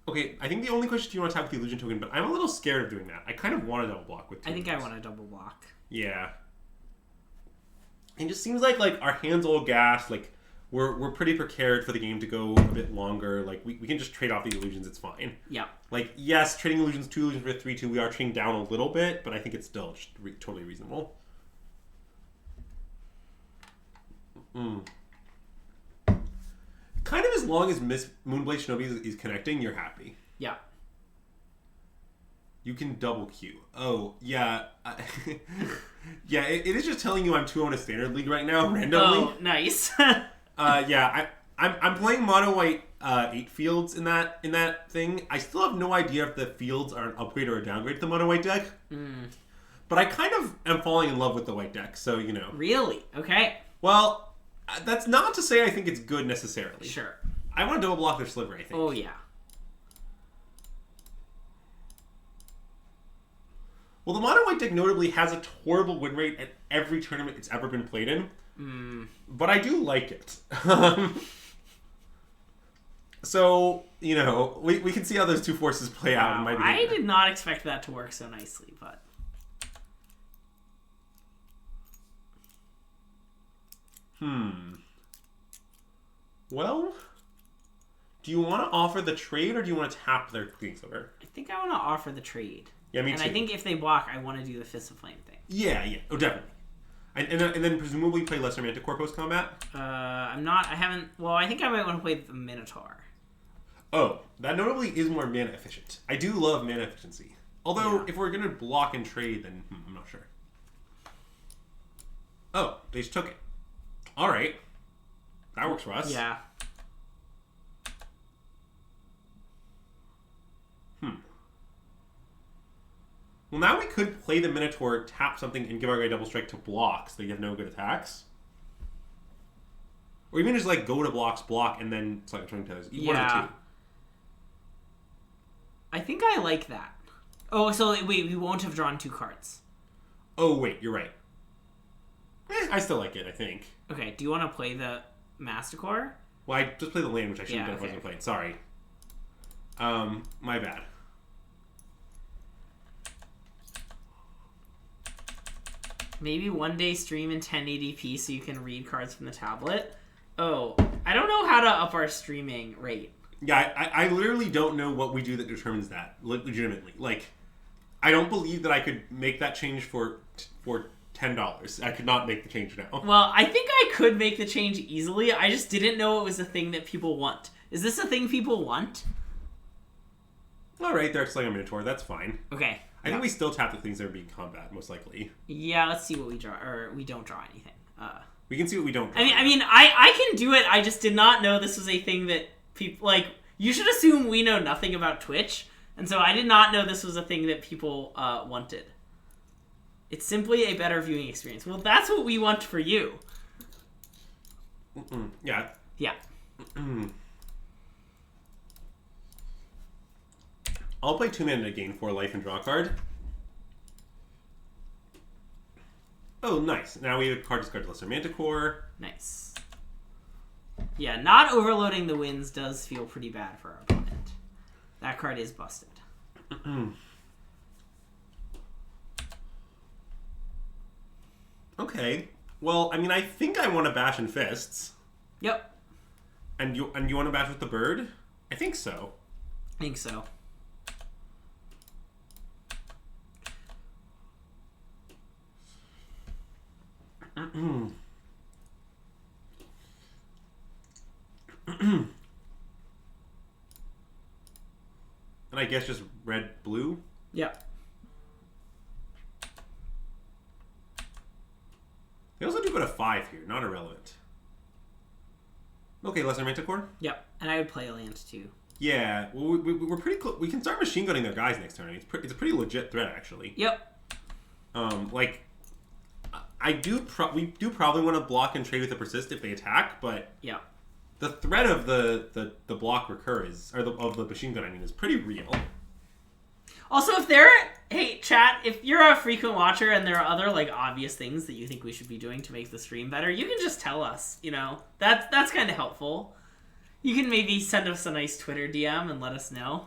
Okay, I think the only question is, do you want to attack with the illusion token, but I'm a little scared of doing that. I kind of want to double block with two. I think I want to double block. Yeah. It just seems like our hands all gassed, like we're pretty prepared for the game to go a bit longer. Like we can just trade off the illusions, it's fine. Yeah. Like, yes, trading illusions, 2 illusions for 3/2, we are trading down a little bit, but I think it's still just totally reasonable. Kind of as long as Miss Moonblade Shinobi is connecting, you're happy. Yeah. You can double Q. Oh, yeah. Yeah, it is just telling you I'm 2-0 in a standard league right now, randomly. Oh, nice. Yeah, I'm playing mono white 8 fields in that thing. I still have no idea if the fields are an upgrade or a downgrade to the mono white deck. But I kind of am falling in love with the white deck, so you know. Really? Okay. Well, that's not to say I think it's good necessarily. Sure. I want to double block their sliver, I think. Oh, yeah. Well, the mono white deck notably has a horrible win rate at every tournament it's ever been played in. But I do like it. So, you know, we can see how those two forces play out in my behavior. I did not expect that to work so nicely, but... Well, do you want to offer the trade or do you want to tap their Queen Silver? I think I want to offer the trade. Yeah, me too. And I think if they block, I want to do the Fist of Flame thing. Yeah. Oh, definitely. And then presumably play Lesser Manticore post-combat? I think I might want to play the Minotaur. Oh, that notably is more mana efficient. I do love mana efficiency. Although, Yeah. if we're going to block and trade, then I'm not sure. Oh, they just took it. Alright. That works for us. Yeah. Well, now we could play the Minotaur, tap something, and give our guy double strike to block, so they have no good attacks. Or even just like go to blocks, block, and then select turn to others. One of the two. I think I like that. Oh, so wait, we won't have drawn 2 cards. Oh, wait, you're right. I still like it, I think. Okay, do you want to play the Masticore? Well, I just played the land, which I shouldn't Yeah, have done if I okay. wasn't playing. Sorry. My bad. Maybe one day stream in 1080p so you can read cards from the tablet. Oh, I don't know how to up our streaming rate. Yeah, I literally don't know what we do that determines that, legitimately. Like, I don't believe that I could make that change for $10. I could not make the change now. Well, I think I could make the change easily. I just didn't know it was a thing that people want. Is this a thing people want? Alright, they're excelling a Minotaur. That's fine. Okay. I think we still tap the things that are being combat, most likely. Yeah, let's see what we draw. Or we don't draw anything. We can see what we don't draw. I mean, I can do it. I just did not know this was a thing that people like. You should assume we know nothing about Twitch, and so I did not know this was a thing that people wanted. It's simply a better viewing experience. Well, that's what we want for you. Yeah. Yeah. I'll play 2 mana to gain 4 life and draw a card. Oh, nice. Now we have a card discard to Lesser Manticore. Nice. Yeah, not overloading the wins does feel pretty bad for our opponent. That card is busted. Okay. Well, I mean, I think I want to bash in fists. Yep. And you want to bash with the bird? I think so. I think so. And I guess just red, blue. Yep. They also do go to 5 here. Not irrelevant. Okay, Lesser Manticore. Yep. And I would play a land too. Yeah, well, we're pretty close. We can start machine gunning their guys next turn. It's a pretty legit threat, actually. Yep. Like, we do probably want to block and trade with the persist if they attack, but yeah, the threat of the block recur of the machine gun, I mean, is pretty real. Also, hey chat, if you're a frequent watcher and there are other like obvious things that you think we should be doing to make the stream better, you can just tell us. You know, that's kind of helpful. You can maybe send us a nice Twitter DM and let us know.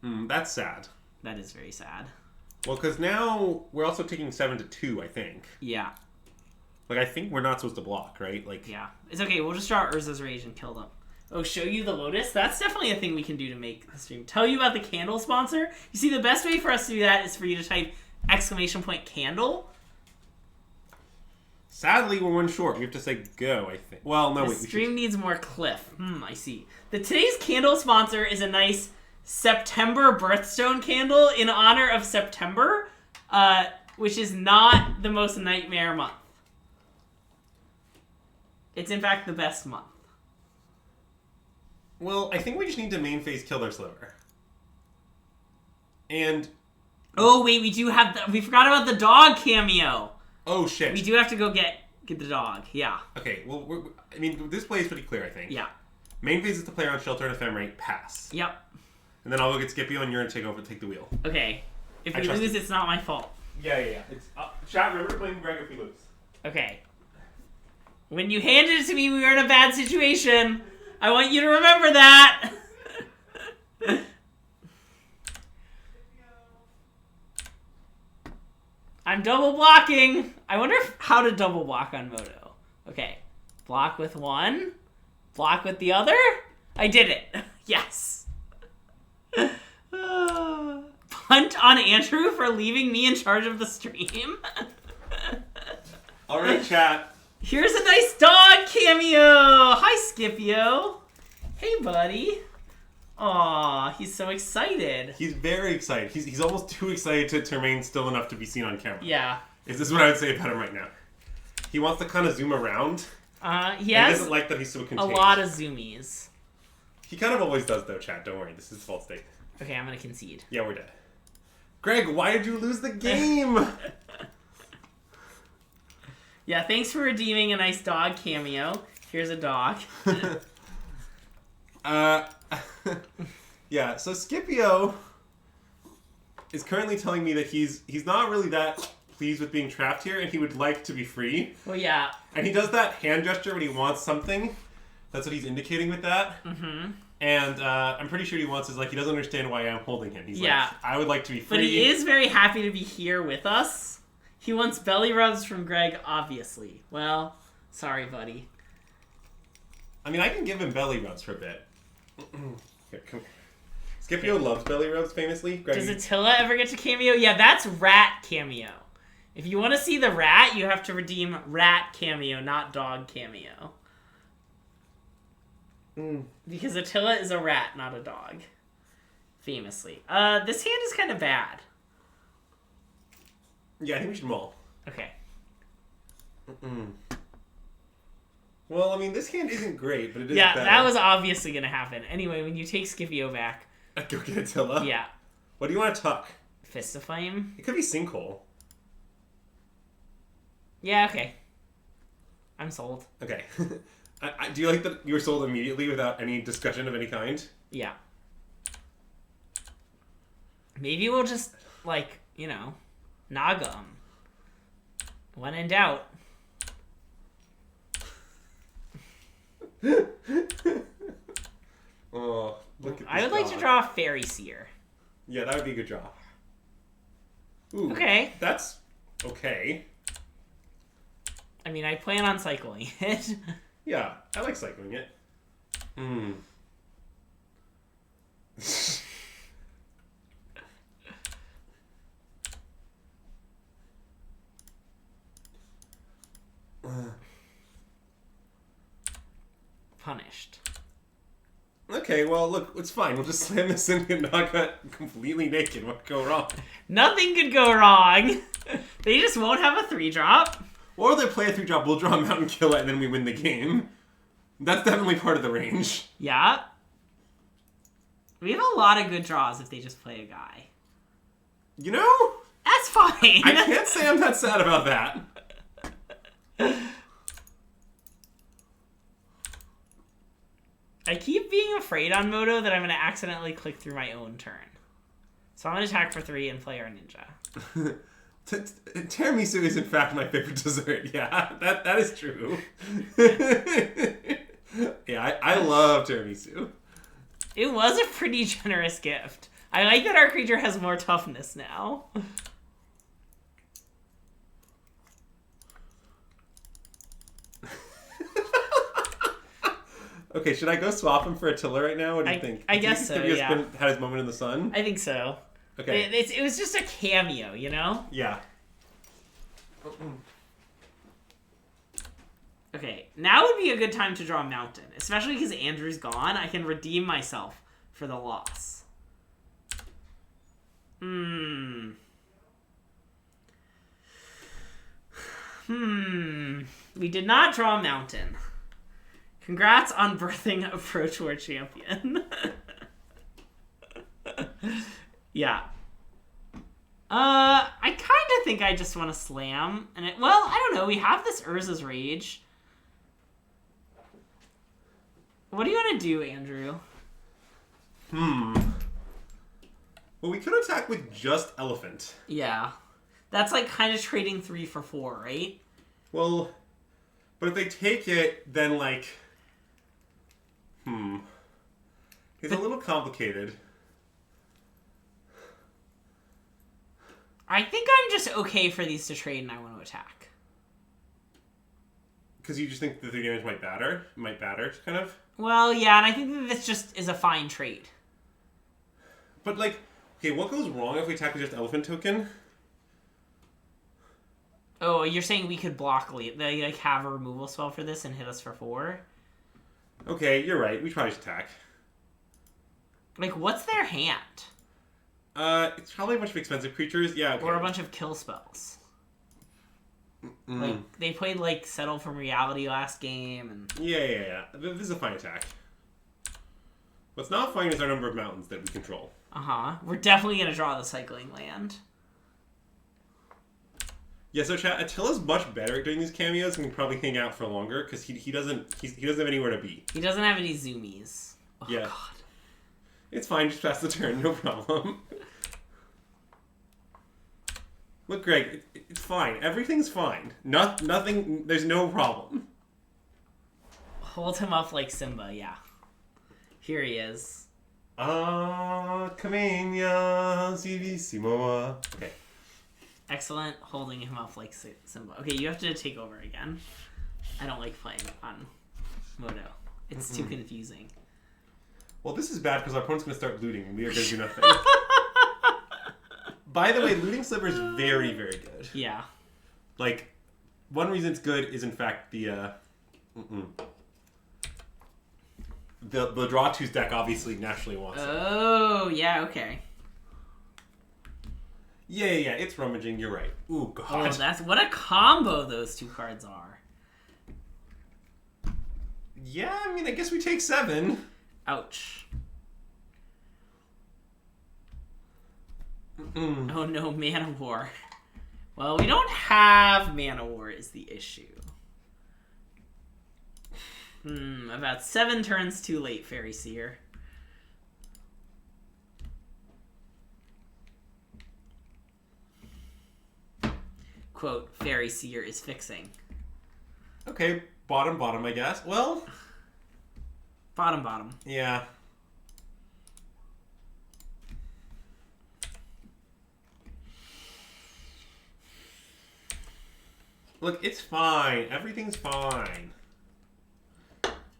That's sad. That is very sad. Well, because now we're also taking 7-2, I think. Yeah. Like, I think we're not supposed to block, right? Like, yeah. It's okay. We'll just draw Urza's Rage and kill them. Oh, show you the Lotus? That's definitely a thing we can do to make the stream. Tell you about the candle sponsor? You see, the best way for us to do that is for you to type !candle. Sadly, we're one short. We have to say go, I think. Well, no, the wait. Stream needs more Cliff. I see. Today's candle sponsor is a nice September birthstone candle in honor of September, which is not the most nightmare month. It's, in fact, the best month. Well, I think we just need to main phase kill their sliver. And... Oh, wait, we forgot about the dog cameo. Oh, shit. We do have to go get the dog, yeah. Okay, well, I mean, this play is pretty clear, I think. Yeah. Main phase is to play around Shelter and Ephemerate, pass. Yep. And then I'll go get Scipio and you're going to take the wheel. Okay. If we lose, it's not my fault. Yeah. It's, chat, remember to blame Greg if we lose. Okay. When you handed it to me, we were in a bad situation. I want you to remember that. I'm double blocking. I wonder how to double block on Moto. Okay. Block with one. Block with the other. I did it. Yes. Punt on Andrew for leaving me in charge of the stream. All right, chat. Here's a nice dog cameo. Hi, Scipio. Hey, buddy. Aw, he's so excited. He's very excited. He's almost too excited to remain still enough to be seen on camera. Yeah. Is this what I would say about him right now? He wants to kind of zoom around. He has doesn't like that he's so contained. a lot of zoomies. He kind of always does, though, chat. Don't worry. This is false state. Okay, I'm going to concede. Yeah, we're dead. Greg, why did you lose the game? Yeah, thanks for redeeming a nice dog cameo. Here's a dog. Yeah, so Scipio is currently telling me that he's not really that pleased with being trapped here, and he would like to be free. Well, yeah. And he does that hand gesture when he wants something. That's what he's indicating with that. Mm-hmm. And I'm pretty sure he wants is like, he doesn't understand why I'm holding him. He's yeah. like, I would like to be free. But he is very happy to be here with us. He wants belly rubs from Greg, obviously. Well, sorry, buddy. I mean, I can give him belly rubs for a bit. Here, come here. Scipio loves belly rubs, famously. Greg, does Attila ever get to cameo? Yeah, that's rat cameo. If you want to see the rat, you have to redeem rat cameo, not dog cameo. Because Attila is a rat, not a dog. Famously. This hand is kind of bad. Yeah, I think we should maul. Okay. Well, I mean, this hand isn't great, but it is yeah, better. that was obviously going to happen. Anyway, when you take Scipio back... Go get Attila? Yeah. What do you want to tuck? Fist of Flame? It could be Sinkhole. Yeah, okay. I'm sold. Okay. Do you like that you were sold immediately without any discussion of any kind? Yeah. Maybe we'll just, like, you know, Naga him. When in doubt. Oh, look at this I would like to draw a Fairy Seer. Yeah, that would be a good draw. Ooh, okay. That's okay. I mean, I plan on cycling it. Yeah, I like cycling it. punished. Okay, well, look, it's fine. We'll just slam this in and not get completely naked. What could go wrong? Nothing could go wrong. They just won't have a 3-drop. Or they play a 3-drop, we'll draw a mountain, kill it, and then we win the game. That's definitely part of the range. Yeah. We have a lot of good draws if they just play a guy. You know? That's fine. I can't say I'm that sad about that. I keep being afraid on Moto that I'm going to accidentally click through my own turn. So I'm going to attack for 3 and play our ninja. Tiramisu is in fact my favorite dessert. Yeah, that is true. Yeah, I love tiramisu. It was a pretty generous gift. I like that our creature has more toughness now. Okay, should I go swap him for Attila right now? What do you think? I guess so, He's yeah. had his moment in the sun? I think so. Okay. It was just a cameo, you know? Yeah. Okay, now would be a good time to draw a mountain. Especially because Andrew's gone. I can redeem myself for the loss. We did not draw a mountain. Congrats on birthing Approach War Champion. Yeah. I kind of think I just want to slam. Well, I don't know. We have this Urza's Rage. What do you want to do, Andrew? Well, we could attack with just Elephant. Yeah. That's like kind of trading 3 for 4, right? Well, but if they take it, then like... It's a little complicated. I think I'm just okay for these to trade and I want to attack. Because you just think that the damage might batter, kind of? Well, yeah, and I think that this just is a fine trade. But, like, okay, what goes wrong if we attack with just Elephant token? Oh, you're saying we could block they like have a removal spell for this and hit us for 4? Okay, you're right. We should probably just attack. Like, what's their hand? It's probably a bunch of expensive creatures. Yeah, okay. Or a bunch of kill spells. Like, they played, like, Settle from Reality last game. And Yeah. This is a fine attack. What's not fine is our number of mountains that we control. Uh-huh. We're definitely going to draw the cycling land. Yeah, so chat, Attila's much better at doing these cameos and can probably hang out for longer because he doesn't have anywhere to be. He doesn't have any zoomies. Oh, yeah. God. It's fine, just pass the turn, no problem. Look, Greg, it's fine. Everything's fine. Nothing, there's no problem. Hold him up like Simba, yeah. Here he is. Caminha, vivissimo. Okay. Excellent. Holding him up like Simba. Okay, you have to take over again. I don't like playing on Moto. It's too confusing. Well, this is bad because our opponent's going to start looting and we are going to do nothing. By the way, Looting Sliver is very, very good. Yeah. Like, one reason it's good is, in fact, the Draw 2's deck obviously naturally wants it. Oh, yeah, okay. Yeah, it's rummaging, you're right. Ooh, God. Oh, that's what a combo those two cards are. Yeah, I mean, I guess we take 7. Ouch. Oh no, Mana War. Well, we don't have Mana War is the issue. About 7 turns too late, Fairy Seer. Quote, Fairy Seer is fixing. Okay, bottom, I guess. Well... Bottom. Yeah. Look, it's fine. Everything's fine.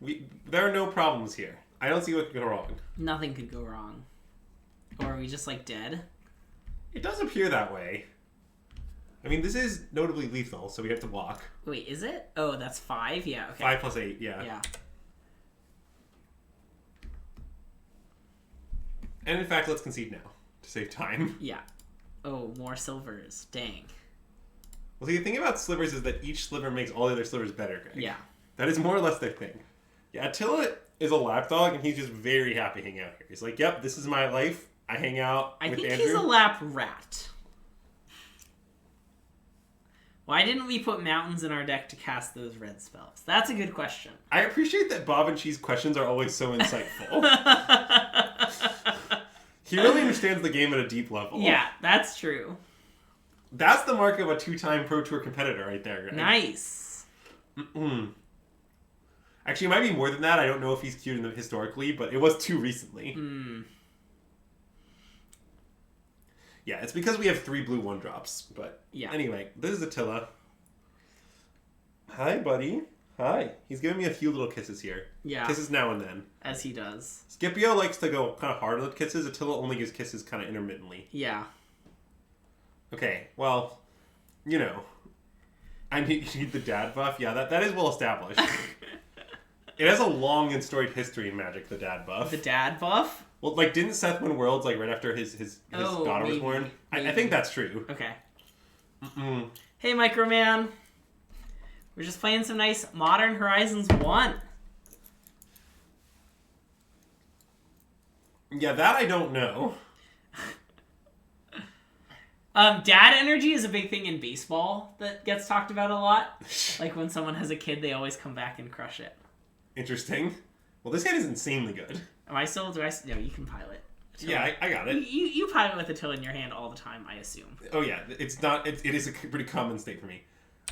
There are no problems here. I don't see what could go wrong. Nothing could go wrong. Or are we just, like, dead? It does appear that way. I mean, this is notably lethal, so we have to block. Wait, is it? Oh, that's 5? Yeah, okay. 5 plus 8, yeah. Yeah. And in fact, let's concede now to save time. Yeah. Oh, more silvers. Dang. Well, see, the thing about slivers is that each sliver makes all the other slivers better, Greg. Yeah. That is more or less their thing. Yeah, Attila is a lapdog, and he's just very happy hanging out here. He's like, yep, this is my life. I hang out with Andrew. I think he's a lap rat. Why didn't we put mountains in our deck to cast those red spells? That's a good question. I appreciate that Bob and Cheese questions are always so insightful. He really understands the game at a deep level. Yeah, that's true. That's the mark of a 2-time Pro Tour competitor right there, Greg. Nice. Actually, it might be more than that. I don't know if he's queued historically, but it was 2 recently. Yeah, it's because we have 3 blue 1-drops. But yeah. Anyway, this is Attila. Hi, buddy. Hi. He's giving me a few little kisses here. Yeah. Kisses now and then. As he does. Scipio likes to go kind of hard on the kisses. Attila only gives kisses kind of intermittently. Yeah. Okay, well, you know, I need the dad buff. Yeah, that is well established. It has a long and storied history in Magic, the dad buff. The dad buff? Well, like, didn't Seth win Worlds, like, right after his daughter was born? I think that's true. Okay. Hey, Microman. We're just playing some nice Modern Horizons 1. Yeah, that I don't know. Dad energy is a big thing in baseball that gets talked about a lot. Like when someone has a kid, they always come back and crush it. Interesting. Well, this hand is insanely good. Am I still? No, you can pilot. Yeah, I got it. You pilot with Attila in your hand all the time, I assume. Oh yeah, it's not. It is a pretty common state for me.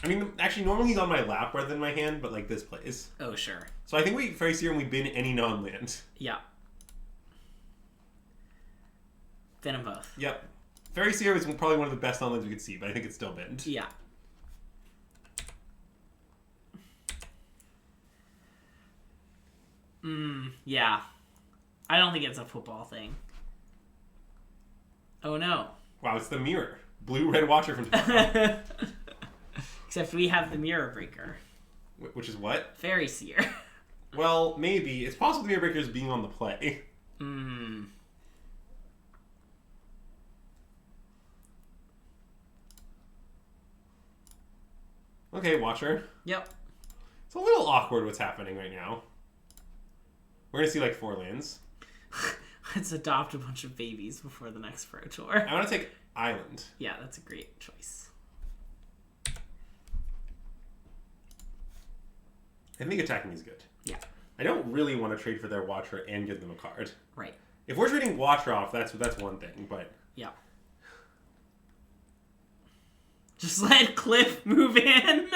I mean, actually, normally he's on my lap rather than my hand, but like this plays. Oh sure. So I think we Fairy Seer and we bin any non-land. Yeah. Bin them both. Yep. Fairy Seer is probably one of the best non-lands we could see, but I think it's still binned. Yeah. Yeah. I don't think it's a football thing. Oh no. Wow, it's the mirror. Blue-red Watcher from tomorrow. Except we have the Mirror Breaker. Which is what? Fairy Seer. Well, maybe. It's possible the Mirror Breaker is being on the play. Okay, Watcher. Yep. It's a little awkward what's happening right now. We're going to see like 4 lands. Let's adopt a bunch of babies before the next Pro Tour. I want to take Island. Yeah, that's a great choice. I think attacking is good. Yeah. I don't really want to trade for their Watcher and give them a card. Right. If we're trading Watcher off, that's one thing, but... Yeah. Just let Cliff move in.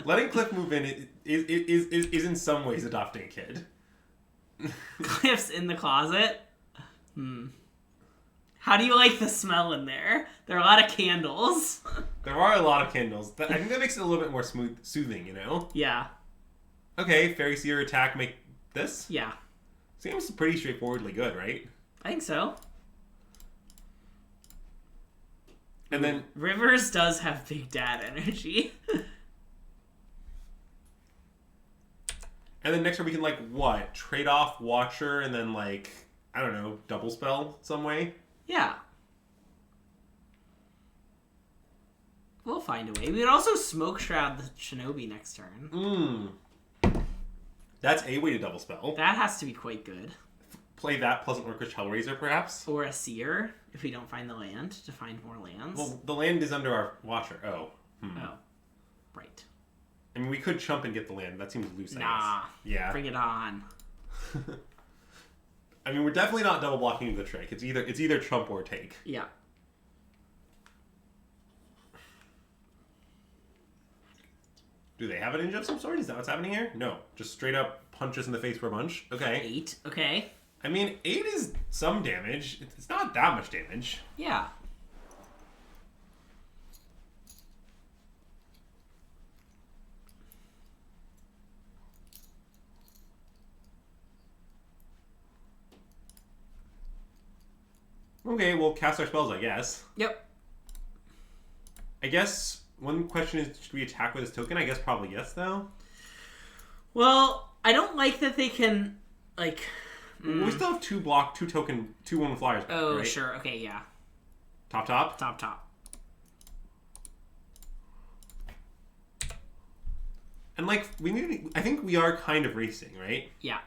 Letting Cliff move in is in some ways adopting a kid. Cliff's in the closet. How do you like the smell in there? There are a lot of candles. There are a lot of candles. I think that makes it a little bit more soothing, you know? Yeah. Okay, Fairy Seer attack, make this? Yeah. Seems pretty straightforwardly good, right? I think so. And then... Rivers does have big dad energy. And then next turn we can, like, what? Trade off Watcher and then, like, I don't know, double spell some way? Yeah. We'll find a way. We could also Smoke Shroud the Shinobi next turn. That's a way to double spell. That has to be quite good. Play that Pleasant Orcish Hellraiser, perhaps? Or a Seer, if we don't find the land, to find more lands. Well, the land is under our Watcher. Oh. Oh. Right. I mean, we could chump and get the land. That seems loose, I guess. Yeah. Bring it on. I mean, we're definitely not double blocking the trick. It's either chump or take. Yeah. Do they have a ninja of some sort? Is that what's happening here? No. Just straight up punches in the face for a bunch. Okay. 8. Okay. I mean, 8 is some damage. It's not that much damage. Yeah. Okay, we'll cast our spells, I guess. Yep. I guess one question is, should we attack with this token? I guess probably yes, though. Well, I don't like that they can, like, We still have 2 token, 2/1 flyers. Oh, right? sure. Okay, yeah. Top. Top. And like I think we are kind of racing, right? Yeah.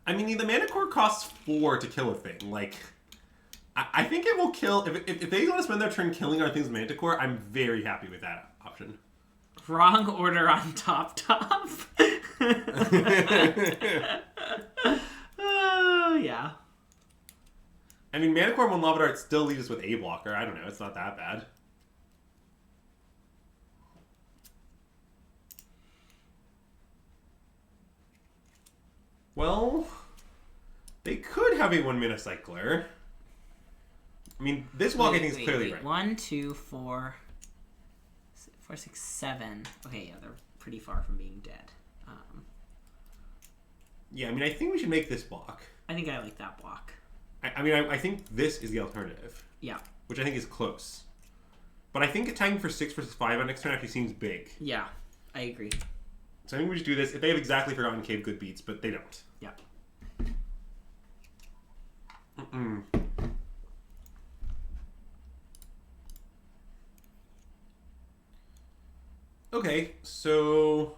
I mean, the mana core costs 4 to kill a thing. Like, I think it will kill if they want to spend their turn killing our things with mana core. I'm very happy with that option. Wrong order on top. Oh, yeah. I mean, mana core 1 Lava Dart still leaves us with a blocker. I don't know. It's not that bad. Well, they could have a 1-mana cycler. I mean, this walk I think is clearly right. 1, 2, 4, 4, 6, 7. Okay, yeah, they're pretty far from being dead. Yeah, I mean, I think we should make this block. I think I like that block. I think this is the alternative. Yeah. Which I think is close. But I think attacking for 6 versus 5 on next turn actually seems big. Yeah, I agree. So I think we just do this. If they have exactly Forgotten Cave, good beats, but they don't. Yeah. Okay, so...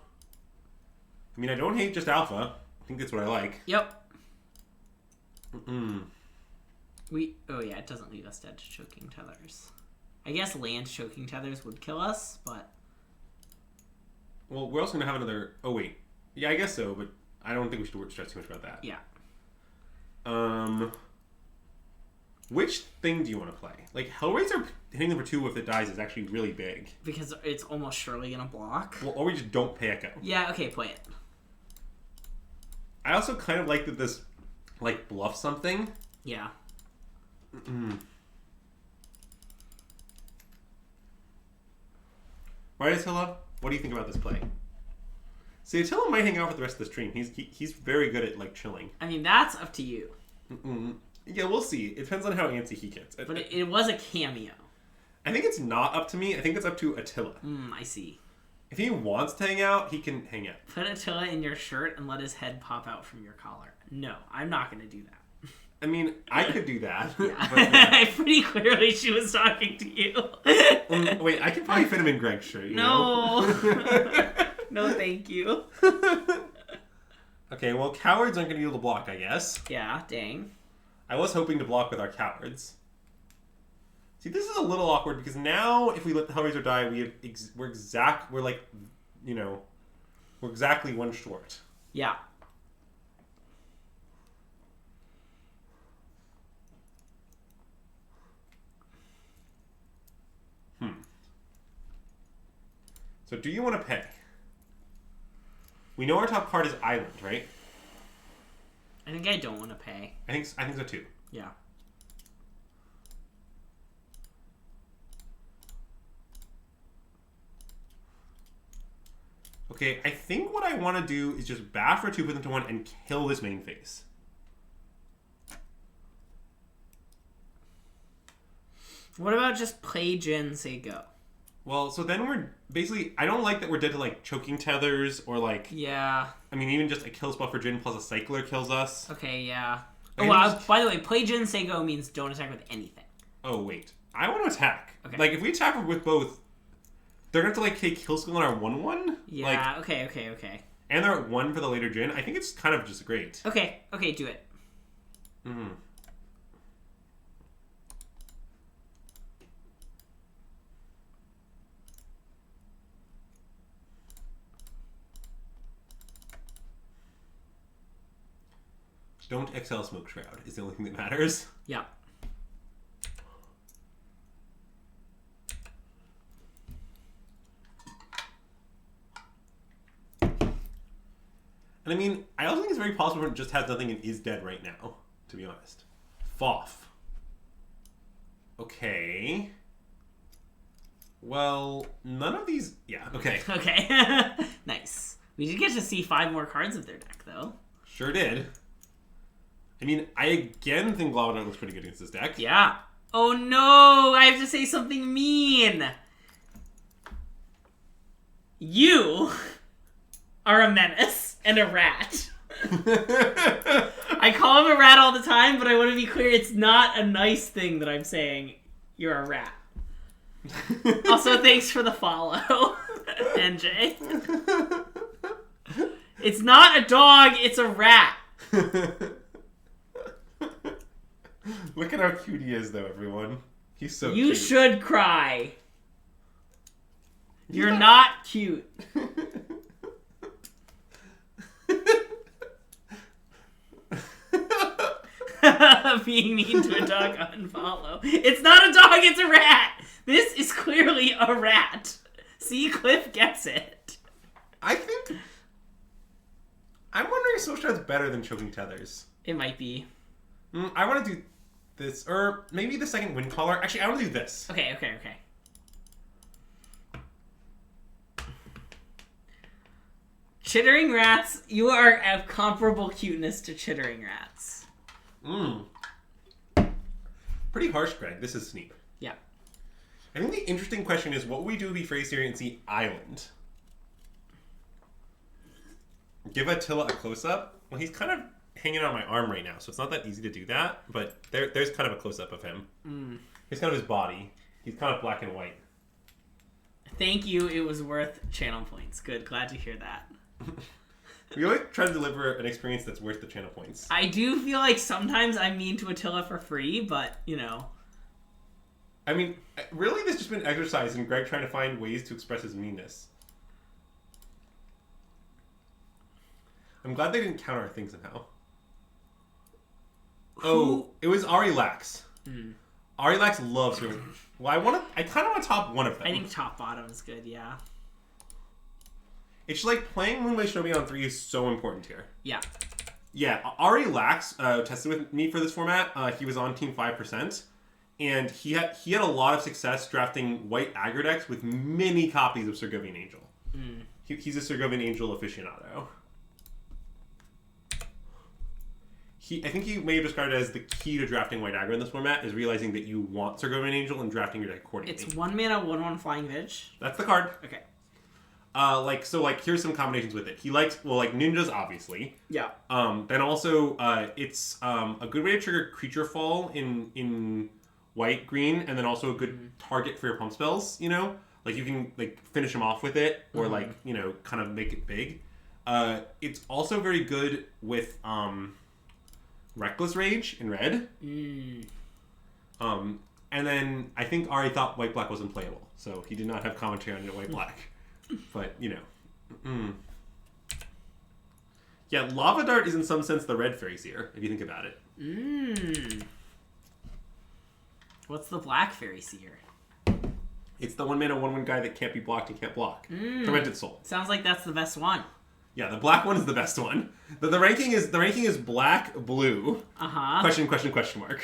I mean, I don't hate just alpha. I think that's what I like. Yep. Oh yeah, it doesn't leave us dead to Choking Tethers. I guess land Choking Tethers would kill us, but... Well, we're also going to have another... Oh, wait. Yeah, I guess so, but I don't think we should stress too much about that. Yeah. Which thing do you want to play? Like, Hellraiser hitting number 2 if it dies is actually really big. Because it's almost surely going to block. Well, or we just don't pay Echo. Yeah, okay, play it. I also kind of like that this, like, bluffs something. Yeah. Right, Attila? What do you think about this play? See, Attila might hang out for the rest of the stream. He's very good at, like, chilling. I mean, that's up to you. Yeah, we'll see. It depends on how antsy he gets. But it was a cameo. I think it's not up to me. I think it's up to Attila. I see. If he wants to hang out, he can hang out. Put Attila in your shirt and let his head pop out from your collar. No, I'm not going to do that. I mean, I could do that. Yeah. But, yeah. Pretty clearly she was talking to you. Wait, I could probably fit him in Greg's shirt, you know? No, no thank you. Okay, well, cowards aren't going to be able to block, I guess. Yeah, dang. I was hoping to block with our cowards. See, this is a little awkward because now if we let the Hellraiser die, we're exactly 1 short. Yeah. So do you want to pay? We know our top card is Island, right? I think I don't want to pay. I think so too. Yeah. Okay, I think what I want to do is just bash for 2, put them to 1, and kill this main phase. What about just play Jin, say go? Well, so then we're basically... I don't like that we're dead to, like, Choking Tethers or, like... Yeah. I mean, even just a kill spell for Jin plus a Cycler kills us. Okay, yeah. Oh, by the way, play Jin, say go means don't attack with anything. Oh, wait. I want to attack. Okay. Like, if we attack with both, they're going to have to, like, take kill skill on our 1/1? Yeah, like, okay. And they're at 1 for the later Jin. I think it's kind of just great. Okay, do it. Don't exile Smoke Shroud is the only thing that matters. Yeah. And I mean, I also think it's very possible it just has nothing and is dead right now, to be honest. Foff. Okay. Well, none of these... Yeah, okay. Okay. Nice. We did get to see 5 more cards of their deck, though. Sure did. I mean, I again think Lava Dart looks pretty good against this deck. Yeah. Oh no, I have to say something mean. You are a menace and a rat. I call him a rat all the time, but I want to be clear, it's not a nice thing that I'm saying you're a rat. Also, thanks for the follow, NJ. It's not a dog, it's a rat. Look at how cute he is, though, everyone. He's so cute. You should cry. You're not cute. Being mean to a dog, unfollow. It's not a dog, it's a rat. This is clearly a rat. See, Cliff gets it. I'm wondering if Social Shroud's better than Choking Tethers. It might be. I want to do this, or maybe the second Wind Caller. Actually, I want to do this. Okay. Chittering rats, you are of comparable cuteness to chittering rats. Pretty harsh, Greg. This is Sneep. Yeah. I think the interesting question is, what would we do if we phrase here and see Island? Give Attila a close-up? Well, he's kind of hanging on my arm right now, so it's not that easy to do that, but there's kind of a close-up of him. Here's kind of his body. He's kind of black and white. Thank you. It was worth channel points. Good. Glad to hear that. We always try to deliver an experience that's worth the channel points. I do feel like sometimes I'm mean to Attila for free, but, you know. I mean, really, this has just been exercise in Greg trying to find ways to express his meanness. I'm glad they didn't counter our thing somehow. Oh, it was Ari Lax. Ari Lax loves her. Well, I kind of want to top one of them. I think top bottom is good, yeah. It's like playing Moonlight Shinobi on 3 is so important here. Yeah. Yeah, Ari Lax tested with me for this format. He was on Team 5%, and he had a lot of success drafting white aggro decks with many copies of Sergovian Angel. He's a Sergovian Angel aficionado. I think he may have described it as the key to drafting white aggro in this format is realizing that you want Sergovian Angel and drafting your deck accordingly. It's 1 mana, 1/1 Flying Vitch. That's the card. Okay. Here's some combinations with it. He likes, ninjas, obviously. Yeah. Then also, it's a good way to trigger creature fall in white-green, and then also a good target for your pump spells, you know? Like, you can, finish them off with it, or, kind of make it big. It's also very good with, Reckless Rage in red. And then I think Ari thought white-black wasn't playable, so he did not have commentary on it white-black. But, you know. Yeah, Lava Dart is in some sense the red fairy seer, if you think about it. What's the black fairy seer? It's the 1 mana 1/1 guy that can't be blocked and can't block. Tormented Soul. Sounds like that's the best one. Yeah, the black one is the best one. The ranking is black, blue. Question mark.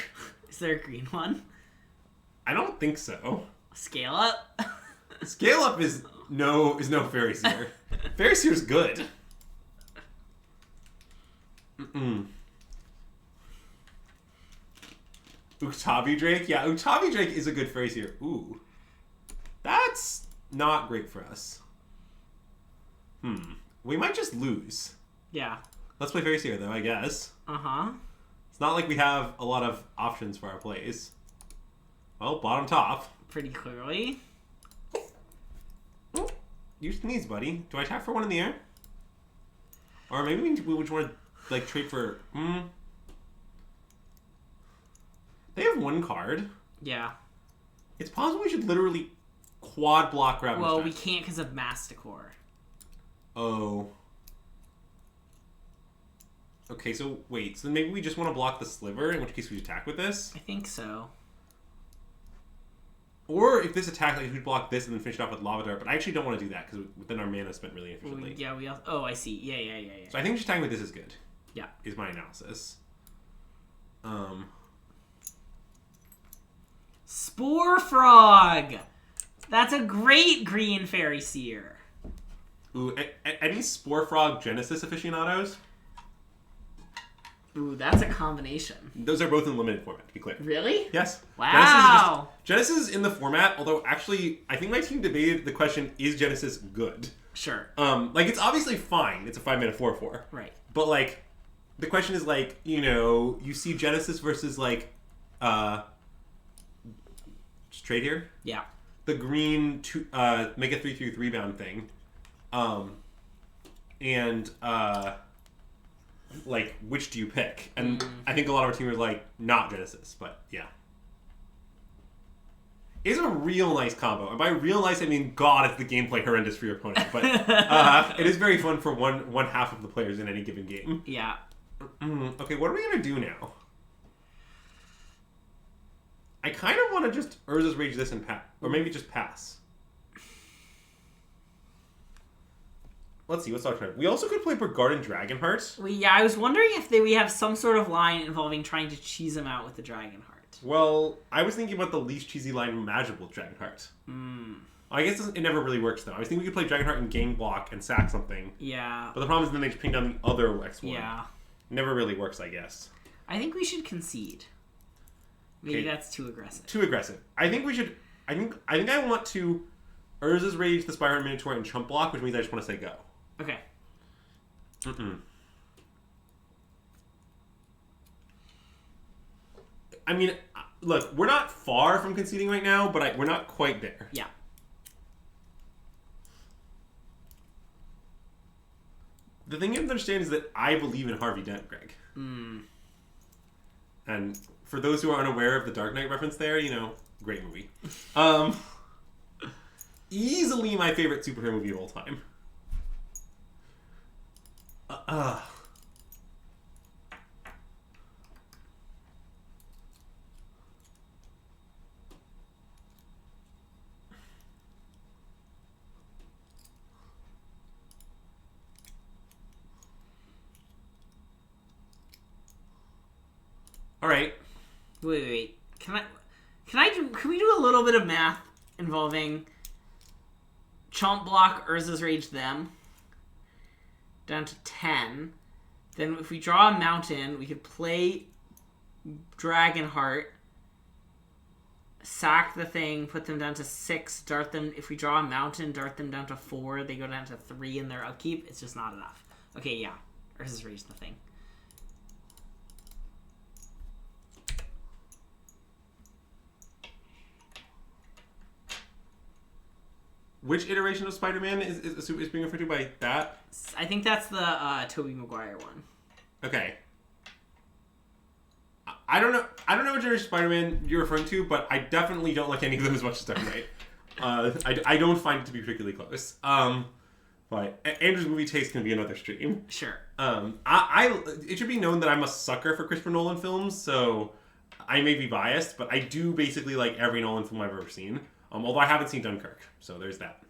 Is there a green one? I don't think so. Scale up? Scale up is no fairy seer. Fairy seer's good. Uktavi Drake? Yeah, Uktavi Drake is a good fairy seer. Ooh. That's not great for us. We might just lose. Yeah. Let's play fairy seer though, I guess. It's not like we have a lot of options for our plays. Well, bottom top. Pretty clearly. Oh, you sneeze, buddy. Do I tap for one in the air? Or maybe we would want to trade for. They have one card. Yeah. It's possible we should literally quad block Ravage. Well, we can't because of Masticore. Oh. Okay, so wait. So maybe we just want to block the Sliver, in which case we attack with this? I think so. Or if this attack, we'd block this and then finish it off with Lava Dart. But I actually don't want to do that because then our mana is spent really efficiently. Yeah, we. Oh, I see. Yeah. So I think just attacking with this is good. Yeah. Is my analysis. Spore Frog! That's a great green fairy seer. Ooh, any Spore Frog Genesis aficionados? Ooh, that's a combination. Those are both in limited format, to be clear. Really? Yes. Wow. Genesis is in the format, although actually, I think my team debated the question, is Genesis good? Sure. It's obviously fine. It's a 5-mana 4/4. Right. But, the question is, you see Genesis versus, just trade here? Yeah. The green, make a 3/3 rebound thing. Which do you pick? And I think a lot of our team are not Genesis, but yeah. It's a real nice combo. And by real nice, I mean, God, it's the gameplay horrendous for your opponent. But it is very fun for one half of the players in any given game. Yeah. Okay, what are we going to do now? I kind of want to just Urza's Rage this and pass. Or maybe just pass. Let's see, what's our turn? We also could play Garden Dragonheart. I was wondering if we have some sort of line involving trying to cheese him out with the Dragonheart. Well, I was thinking about the least cheesy line Magical Dragonheart. I guess it never really works, though. I was thinking we could play Dragonheart and Gang Block and sack something. Yeah. But the problem is then they just ping down the other X1. Yeah. Never really works, I guess. I think we should concede. Maybe that's too aggressive. Too aggressive. I think we should... I think I want to Urza's Rage, the Spyro Minotaur, and Chump Block, which means I just want to say go. Okay. I mean, look, we're not far from conceding right now, but we're not quite there. Yeah. The thing you have to understand is that I believe in Harvey Dent, Greg. And for those who are unaware of the Dark Knight reference there, great movie. Easily my favorite superhero movie of all time. All right. Wait. Can we do a little bit of math involving Chomp Block, Urza's Rage them down to 10. Then if we draw a mountain, we could play Dragonheart, sack the thing, put them down to 6, dart them. If we draw a mountain, dart them down to 4, they go down to 3 in their upkeep. It's just not enough. Okay, yeah. Urza's Rage the thing. Which iteration of Spider-Man is being referred to by that? I think that's the Tobey Maguire one. Okay. I don't know what generation of Spider-Man you're referring to, but I definitely don't like any of them as much as Dark Knight. I don't find it to be particularly close. But Andrew's movie taste can be another stream. Sure. It should be known that I'm a sucker for Christopher Nolan films, so I may be biased, but I do basically like every Nolan film I've ever seen. Although I haven't seen Dunkirk, so there's that.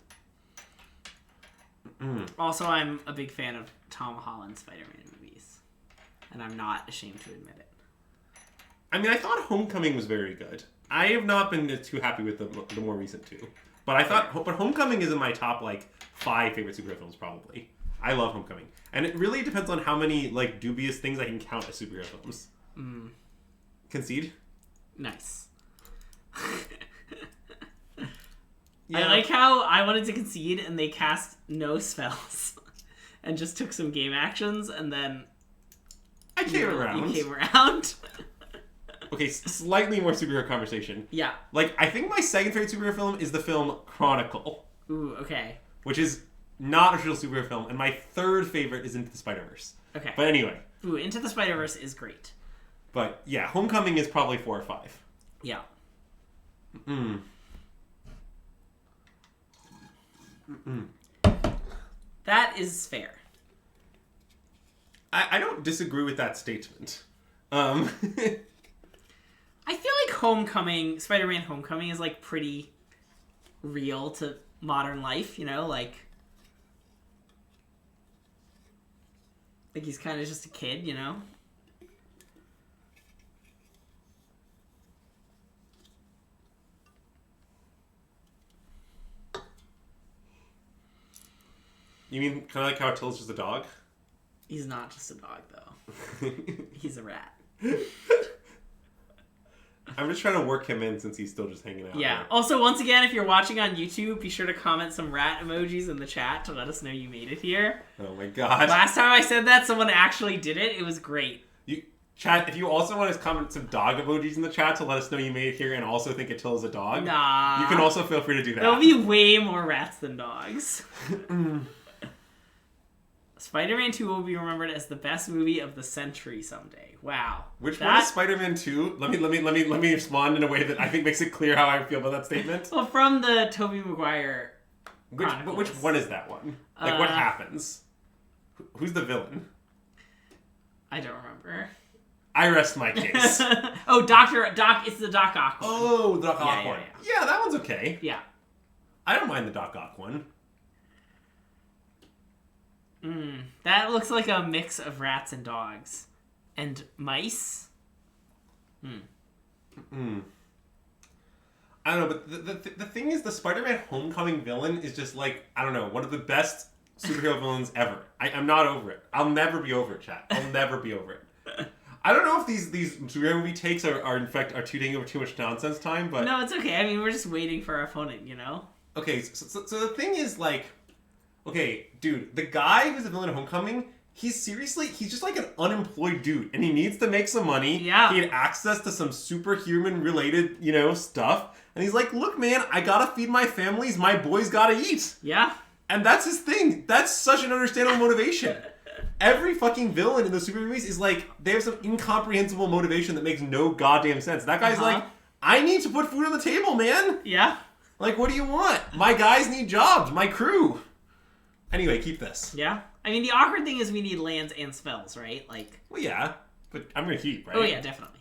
Also, I'm a big fan of Tom Holland's Spider-Man movies, and I'm not ashamed to admit it. I mean, I thought Homecoming was very good. I have not been too happy with the more recent two, but but Homecoming is in my top 5 favorite superhero films probably. I love Homecoming, and it really depends on how many dubious things I can count as superhero films. Concede? Nice. Yeah. I like how I wanted to concede and they cast no spells and just took some game actions and then I came around. You came around. Okay, slightly more superhero conversation. Yeah. I think my second favorite superhero film is the film Chronicle. Ooh, okay. Which is not a traditional superhero film, and my third favorite is Into the Spider-Verse. Okay. But anyway. Ooh, Into the Spider-Verse is great. But yeah, Homecoming is probably 4 or 5. Yeah. That is fair. I don't disagree with that statement. I feel like Homecoming, Spider-Man Homecoming is pretty real to modern life, he's kind of just a kid, You mean kind of like how Attila's just a dog? He's not just a dog, though. He's a rat. I'm just trying to work him in since he's still just hanging out. Yeah. There. Also, once again, if you're watching on YouTube, be sure to comment some rat emojis in the chat to let us know you made it here. Oh my god. Last time I said that, someone actually did it. It was great. Chat, if you also want to comment some dog emojis in the chat to let us know you made it here and also think Attila's a dog, nah. you can also feel free to do that. There'll be way more rats than dogs. Spider-Man 2 will be remembered as the best movie of the century someday. Which one is Spider-Man 2? Let me respond in a way that I think makes it clear how I feel about that statement. Well, from the Tobey Maguire Which one is that one? Like, what happens? Who's the villain? I don't remember. I rest my case. Oh, Doc, it's the Doc Ock one. Oh, the Doc Ock one. Yeah. Yeah, that one's okay. Yeah. I don't mind the Doc Ock one. That looks like a mix of rats and dogs. And mice? I don't know, but the thing is, the Spider-Man Homecoming villain is just like, I don't know, one of the best superhero villains ever. I'm not over it. I'll never be over it, chat. I'll never be over it. I don't know if these superhero movie takes are in fact are taking over too much nonsense time, but... No, it's okay. I mean, we're just waiting for our opponent, you know? Okay, so the thing is, like... Okay, dude, the guy who's the villain of Homecoming, he's just like an unemployed dude, and he needs to make some money. Yeah. He had access to some superhuman-related, stuff, and he's like, look, man, I gotta feed my families, my boys gotta eat. Yeah. And that's his thing. That's such an understandable motivation. Every fucking villain in the super movies is like, they have some incomprehensible motivation that makes no goddamn sense. That guy's like, I need to put food on the table, man. Yeah. Like, what do you want? My guys need jobs, my crew. Anyway, keep this. Yeah. I mean, the awkward thing is we need lands and spells, right? Like. Well, yeah, but I'm gonna keep, right? Oh yeah, definitely.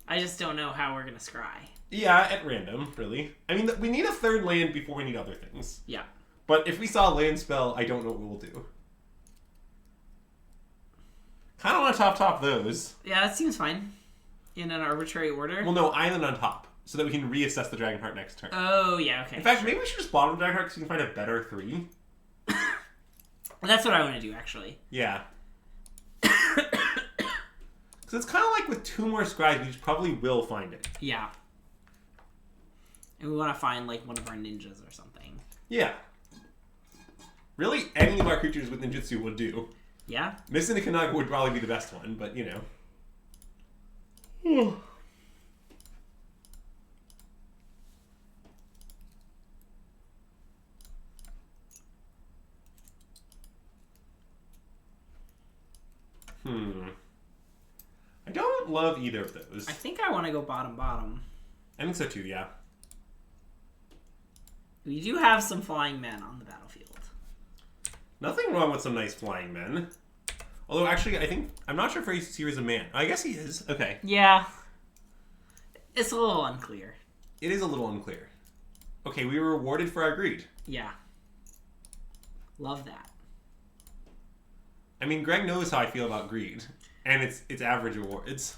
I just don't know how we're gonna scry. Yeah, at random, really. I mean, we need a third land before we need other things. Yeah. But if we saw a land spell, I don't know what we'll do. Kind of want to top those. Yeah, that seems fine. In an arbitrary order. Well, no, island on top, so that we can reassess the Dragonheart next turn. Oh yeah, okay. In fact, maybe we should just bottom Dragonheart because we can find a better 3. That's what I want to do, actually. Yeah. Because it's kind of like with 2 more scribes, we just probably will find it. Yeah. And we want to find, like, one of our ninjas or something. Yeah. Really, any of our creatures with ninjutsu would do. Yeah? Missing a Kanaga would probably be the best one, but, I don't love either of those. I think I want to go bottom. I think so too, yeah. We do have some flying men on the battlefield. Nothing wrong with some nice flying men. Although, actually, I'm not sure if he's here as a man. I guess he is. Okay. Yeah. It's a little unclear. It is a little unclear. Okay, we were rewarded for our greed. Yeah. Love that. I mean, Greg knows how I feel about greed. And it's average rewards.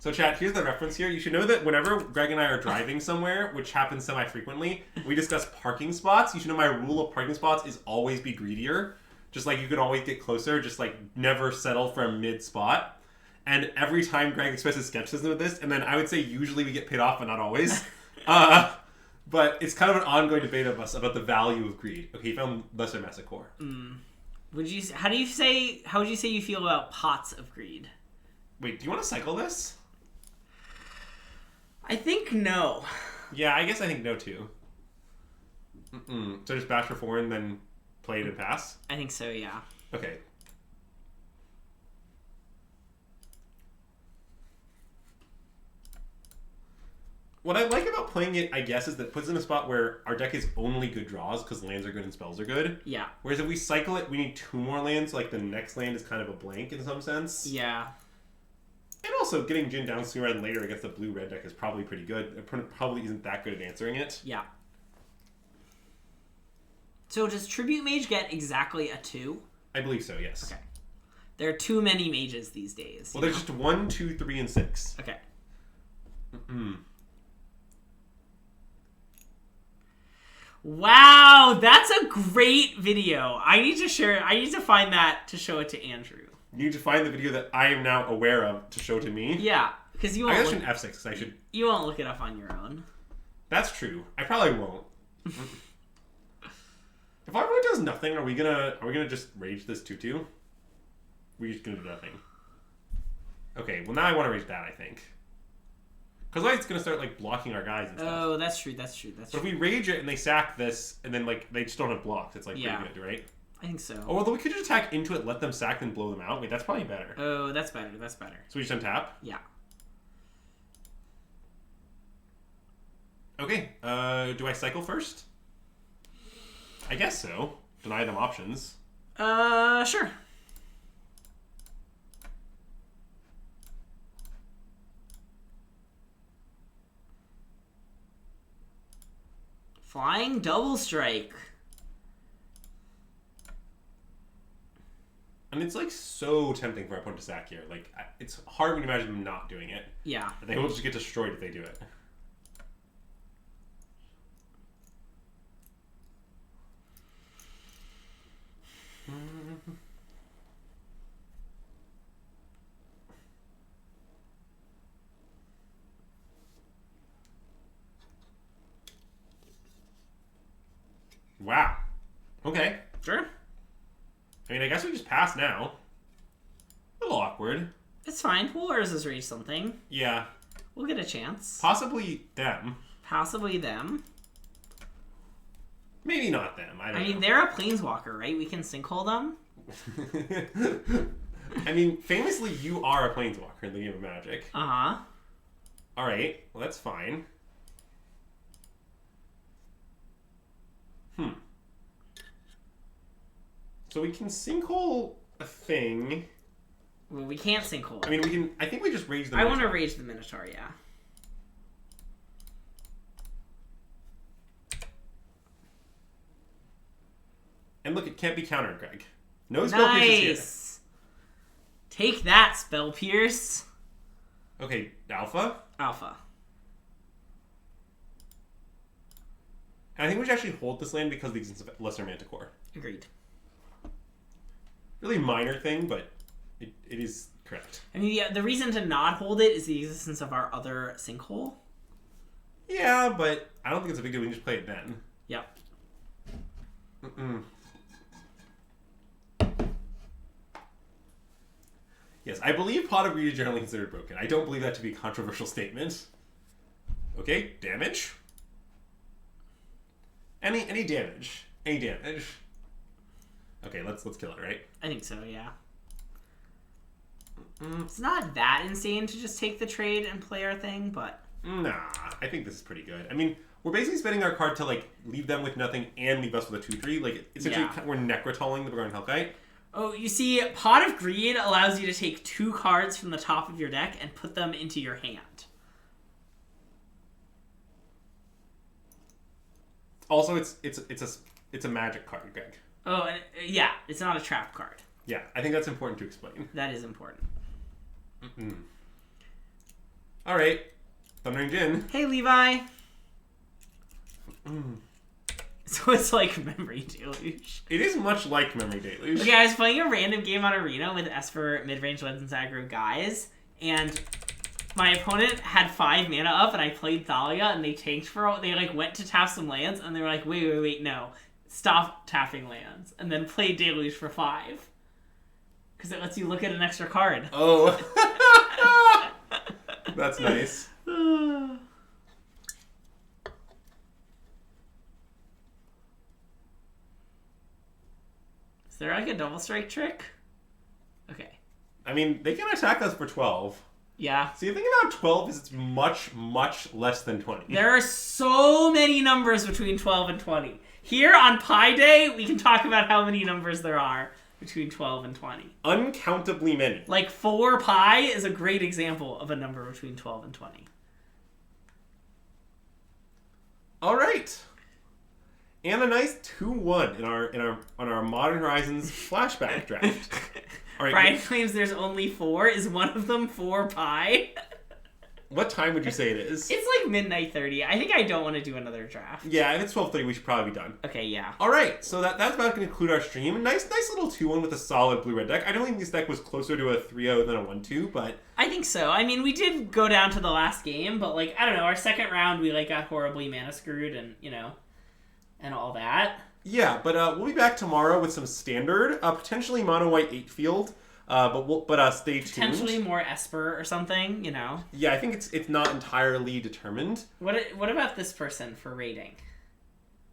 So, chat, here's the reference here. You should know that whenever Greg and I are driving somewhere, which happens semi-frequently, we discuss parking spots. You should know my rule of parking spots is always be greedier. Just like you can always get closer, just like never settle for a mid-spot. And every time Greg expresses skepticism of this, and then I would say usually we get paid off, but not always. But it's kind of an ongoing debate of us about the value of greed. Okay, you found Lesser Massacre. How would you say you feel about pots of greed? Wait, do you want to cycle this? I think no. Yeah, I guess I think no too. So just bash for 4 and then play it and pass? I think so, yeah. Okay. What I like about playing it, I guess, is that it puts us in a spot where our deck is only good draws because lands are good and spells are good. Yeah. Whereas if we cycle it, we need 2 more lands, so like the next land is kind of a blank in some sense. Yeah. And also, getting Jin down sooner than later against the blue-red deck is probably pretty good. It probably isn't that good at answering it. Yeah. So does Tribute Mage get exactly a 2? I believe so, yes. Okay. There are too many mages these days. Well, there's just 1, 2, 3, and 6. Okay. Wow, that's a great video. I need to share. I need to find that to show it to Andrew. You need to find the video that I am now aware of to show to me. Yeah, because you won't. I guess an F6 because I should. You won't look it up on your own. That's true. I probably won't. If our vote does nothing, are we gonna just rage this 2-2? We're just gonna do nothing. Okay, well now I want to rage that, I think. Because like it's gonna start like blocking our guys and stuff. Oh, that's true. That's true. That's but true. if we rage it and they sack this, and then like they just don't have blocks, it's like pretty good, right? I think so. Oh, although we could just attack into it, let them sack, then blow them out. Wait, that's probably better. Oh, that's better. That's better. So we just untap? Yeah. Okay, do I cycle first? I guess so. Deny them options. Sure. Flying double strike. And it's like so tempting for our opponent to sack here. Like, it's hard for me to imagine them not doing it. Yeah. They will just get destroyed if they do it. Wow. Okay. Sure. I mean, I guess we just pass now. A little awkward. It's fine. We'll Urza's Rage something. Yeah. We'll get a chance. Possibly them. Possibly them. Maybe not them. I mean, know. they're a planeswalker, right? We can sinkhole them. I mean, famously, you are a planeswalker in the game of Magic. Uh-huh. Alright, well, that's fine. So we can sinkhole a thing. Well, we can't sinkhole. I mean, we can... I think we just rage the Minotaur. I Minotaur. want to rage the Minotaur, yeah. And look, it can't be countered, Greg. No Spell Pierce is here. Nice! Take that, Spell Pierce. Okay, Alpha. Alpha. And I think we should actually hold this land because of the existence of Lesser Manticore. Agreed. Really minor thing, but it is correct. I mean, yeah, the reason to not hold it is the existence of our other sinkhole. Yeah, but I don't think it's a big deal. We can just play it then. Yep. Yes, I believe Pot of Greed is generally considered broken. I don't believe that to be a controversial statement. Okay, damage. Any damage. Any damage. Okay, let's kill it, right? I think so, yeah. It's not that insane to just take the trade and play our thing, but... Nah, I think this is pretty good. I mean, we're basically spending our card to, like, leave them with nothing and leave us with a 2-3. Like, essentially, we're Necrotalling the Burning Hellkite. Oh, you see, Pot of Greed allows you to take 2 cards from the top of your deck and put them into your hand. Also, it's a magic card, Greg. Oh, yeah, it's not a trap card. Yeah, I think that's important to explain. That is important. All right, Thundering Djinn. Hey, Levi. So it's like Memory Deluge. It is much like Memory Deluge. Okay, I was playing a random game on Arena with Esper Midrange Legends Aggro guys, and my opponent had 5 mana up, and I played Thalia, and they tanked for they like went to tap some lands, and they were like, wait, no, stop tapping lands, and then played Deluge for 5. Because it lets you look at an extra card. Oh. That's nice. Is there like a double strike trick? Okay. I mean, they can attack us for 12. Yeah. See, the thing about 12 is it's much, much less than 20. There are so many numbers between 12 and 20. Here on Pi Day, we can talk about how many numbers there are between 12 and 20. Uncountably many. Like 4 pi is a great example of a number between 12 and 20. All right. And a nice 2-1 on our Modern Horizons flashback draft. All right. Brian claims there's only 4. Is one of them 4 pi? What time would you say it is? It's like midnight 30. I think I don't want to do another draft. Yeah, if it's 12:30, we should probably be done. Okay, yeah. All right, so that's about going to conclude our stream. Nice little 2-1 with a solid blue-red deck. I don't think this deck was closer to a 3-0 than a 1-2, but... I think so. I mean, we did go down to the last game, but, like, I don't know, our second round, we, like, got horribly mana screwed and, you know, and all that. Yeah, but we'll be back tomorrow with some standard, potentially mono-white 8-field, but stay tuned. Potentially more Esper or something, you know. Yeah, I think it's not entirely determined. What about this person for rating?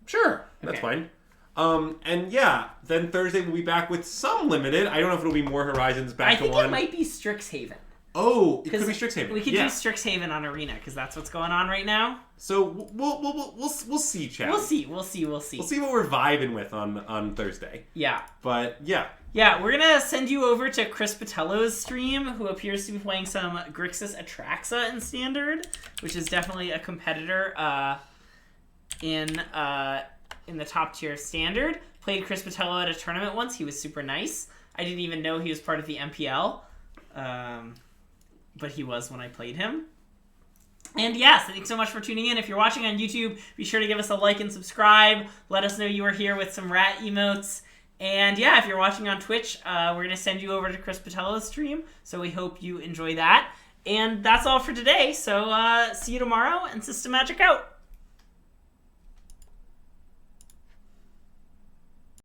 Sure, that's fine. And yeah, then Thursday we'll be back with some limited. I don't know if it'll be more Horizons back to one. I think it might be Strixhaven. Oh, it could be Strixhaven. We could do Strixhaven on Arena because that's what's going on right now. So we'll see, Chad. We'll see. We'll see what we're vibing with on Thursday. Yeah. But yeah. Yeah, we're gonna send you over to Chris Patello's stream, who appears to be playing some Grixis Atraxa in Standard, which is definitely a competitor in the top tier of Standard. Played Chris Patello at a tournament once. He was super nice. I didn't even know he was part of the MPL. But he was when I played him. And yes, thanks so much for tuning in. If you're watching on YouTube, be sure to give us a like and subscribe. Let us know you were here with some rat emotes. And yeah, if you're watching on Twitch, we're going to send you over to Chris Patello's stream. So we hope you enjoy that. And that's all for today. So see you tomorrow, and System Magic out.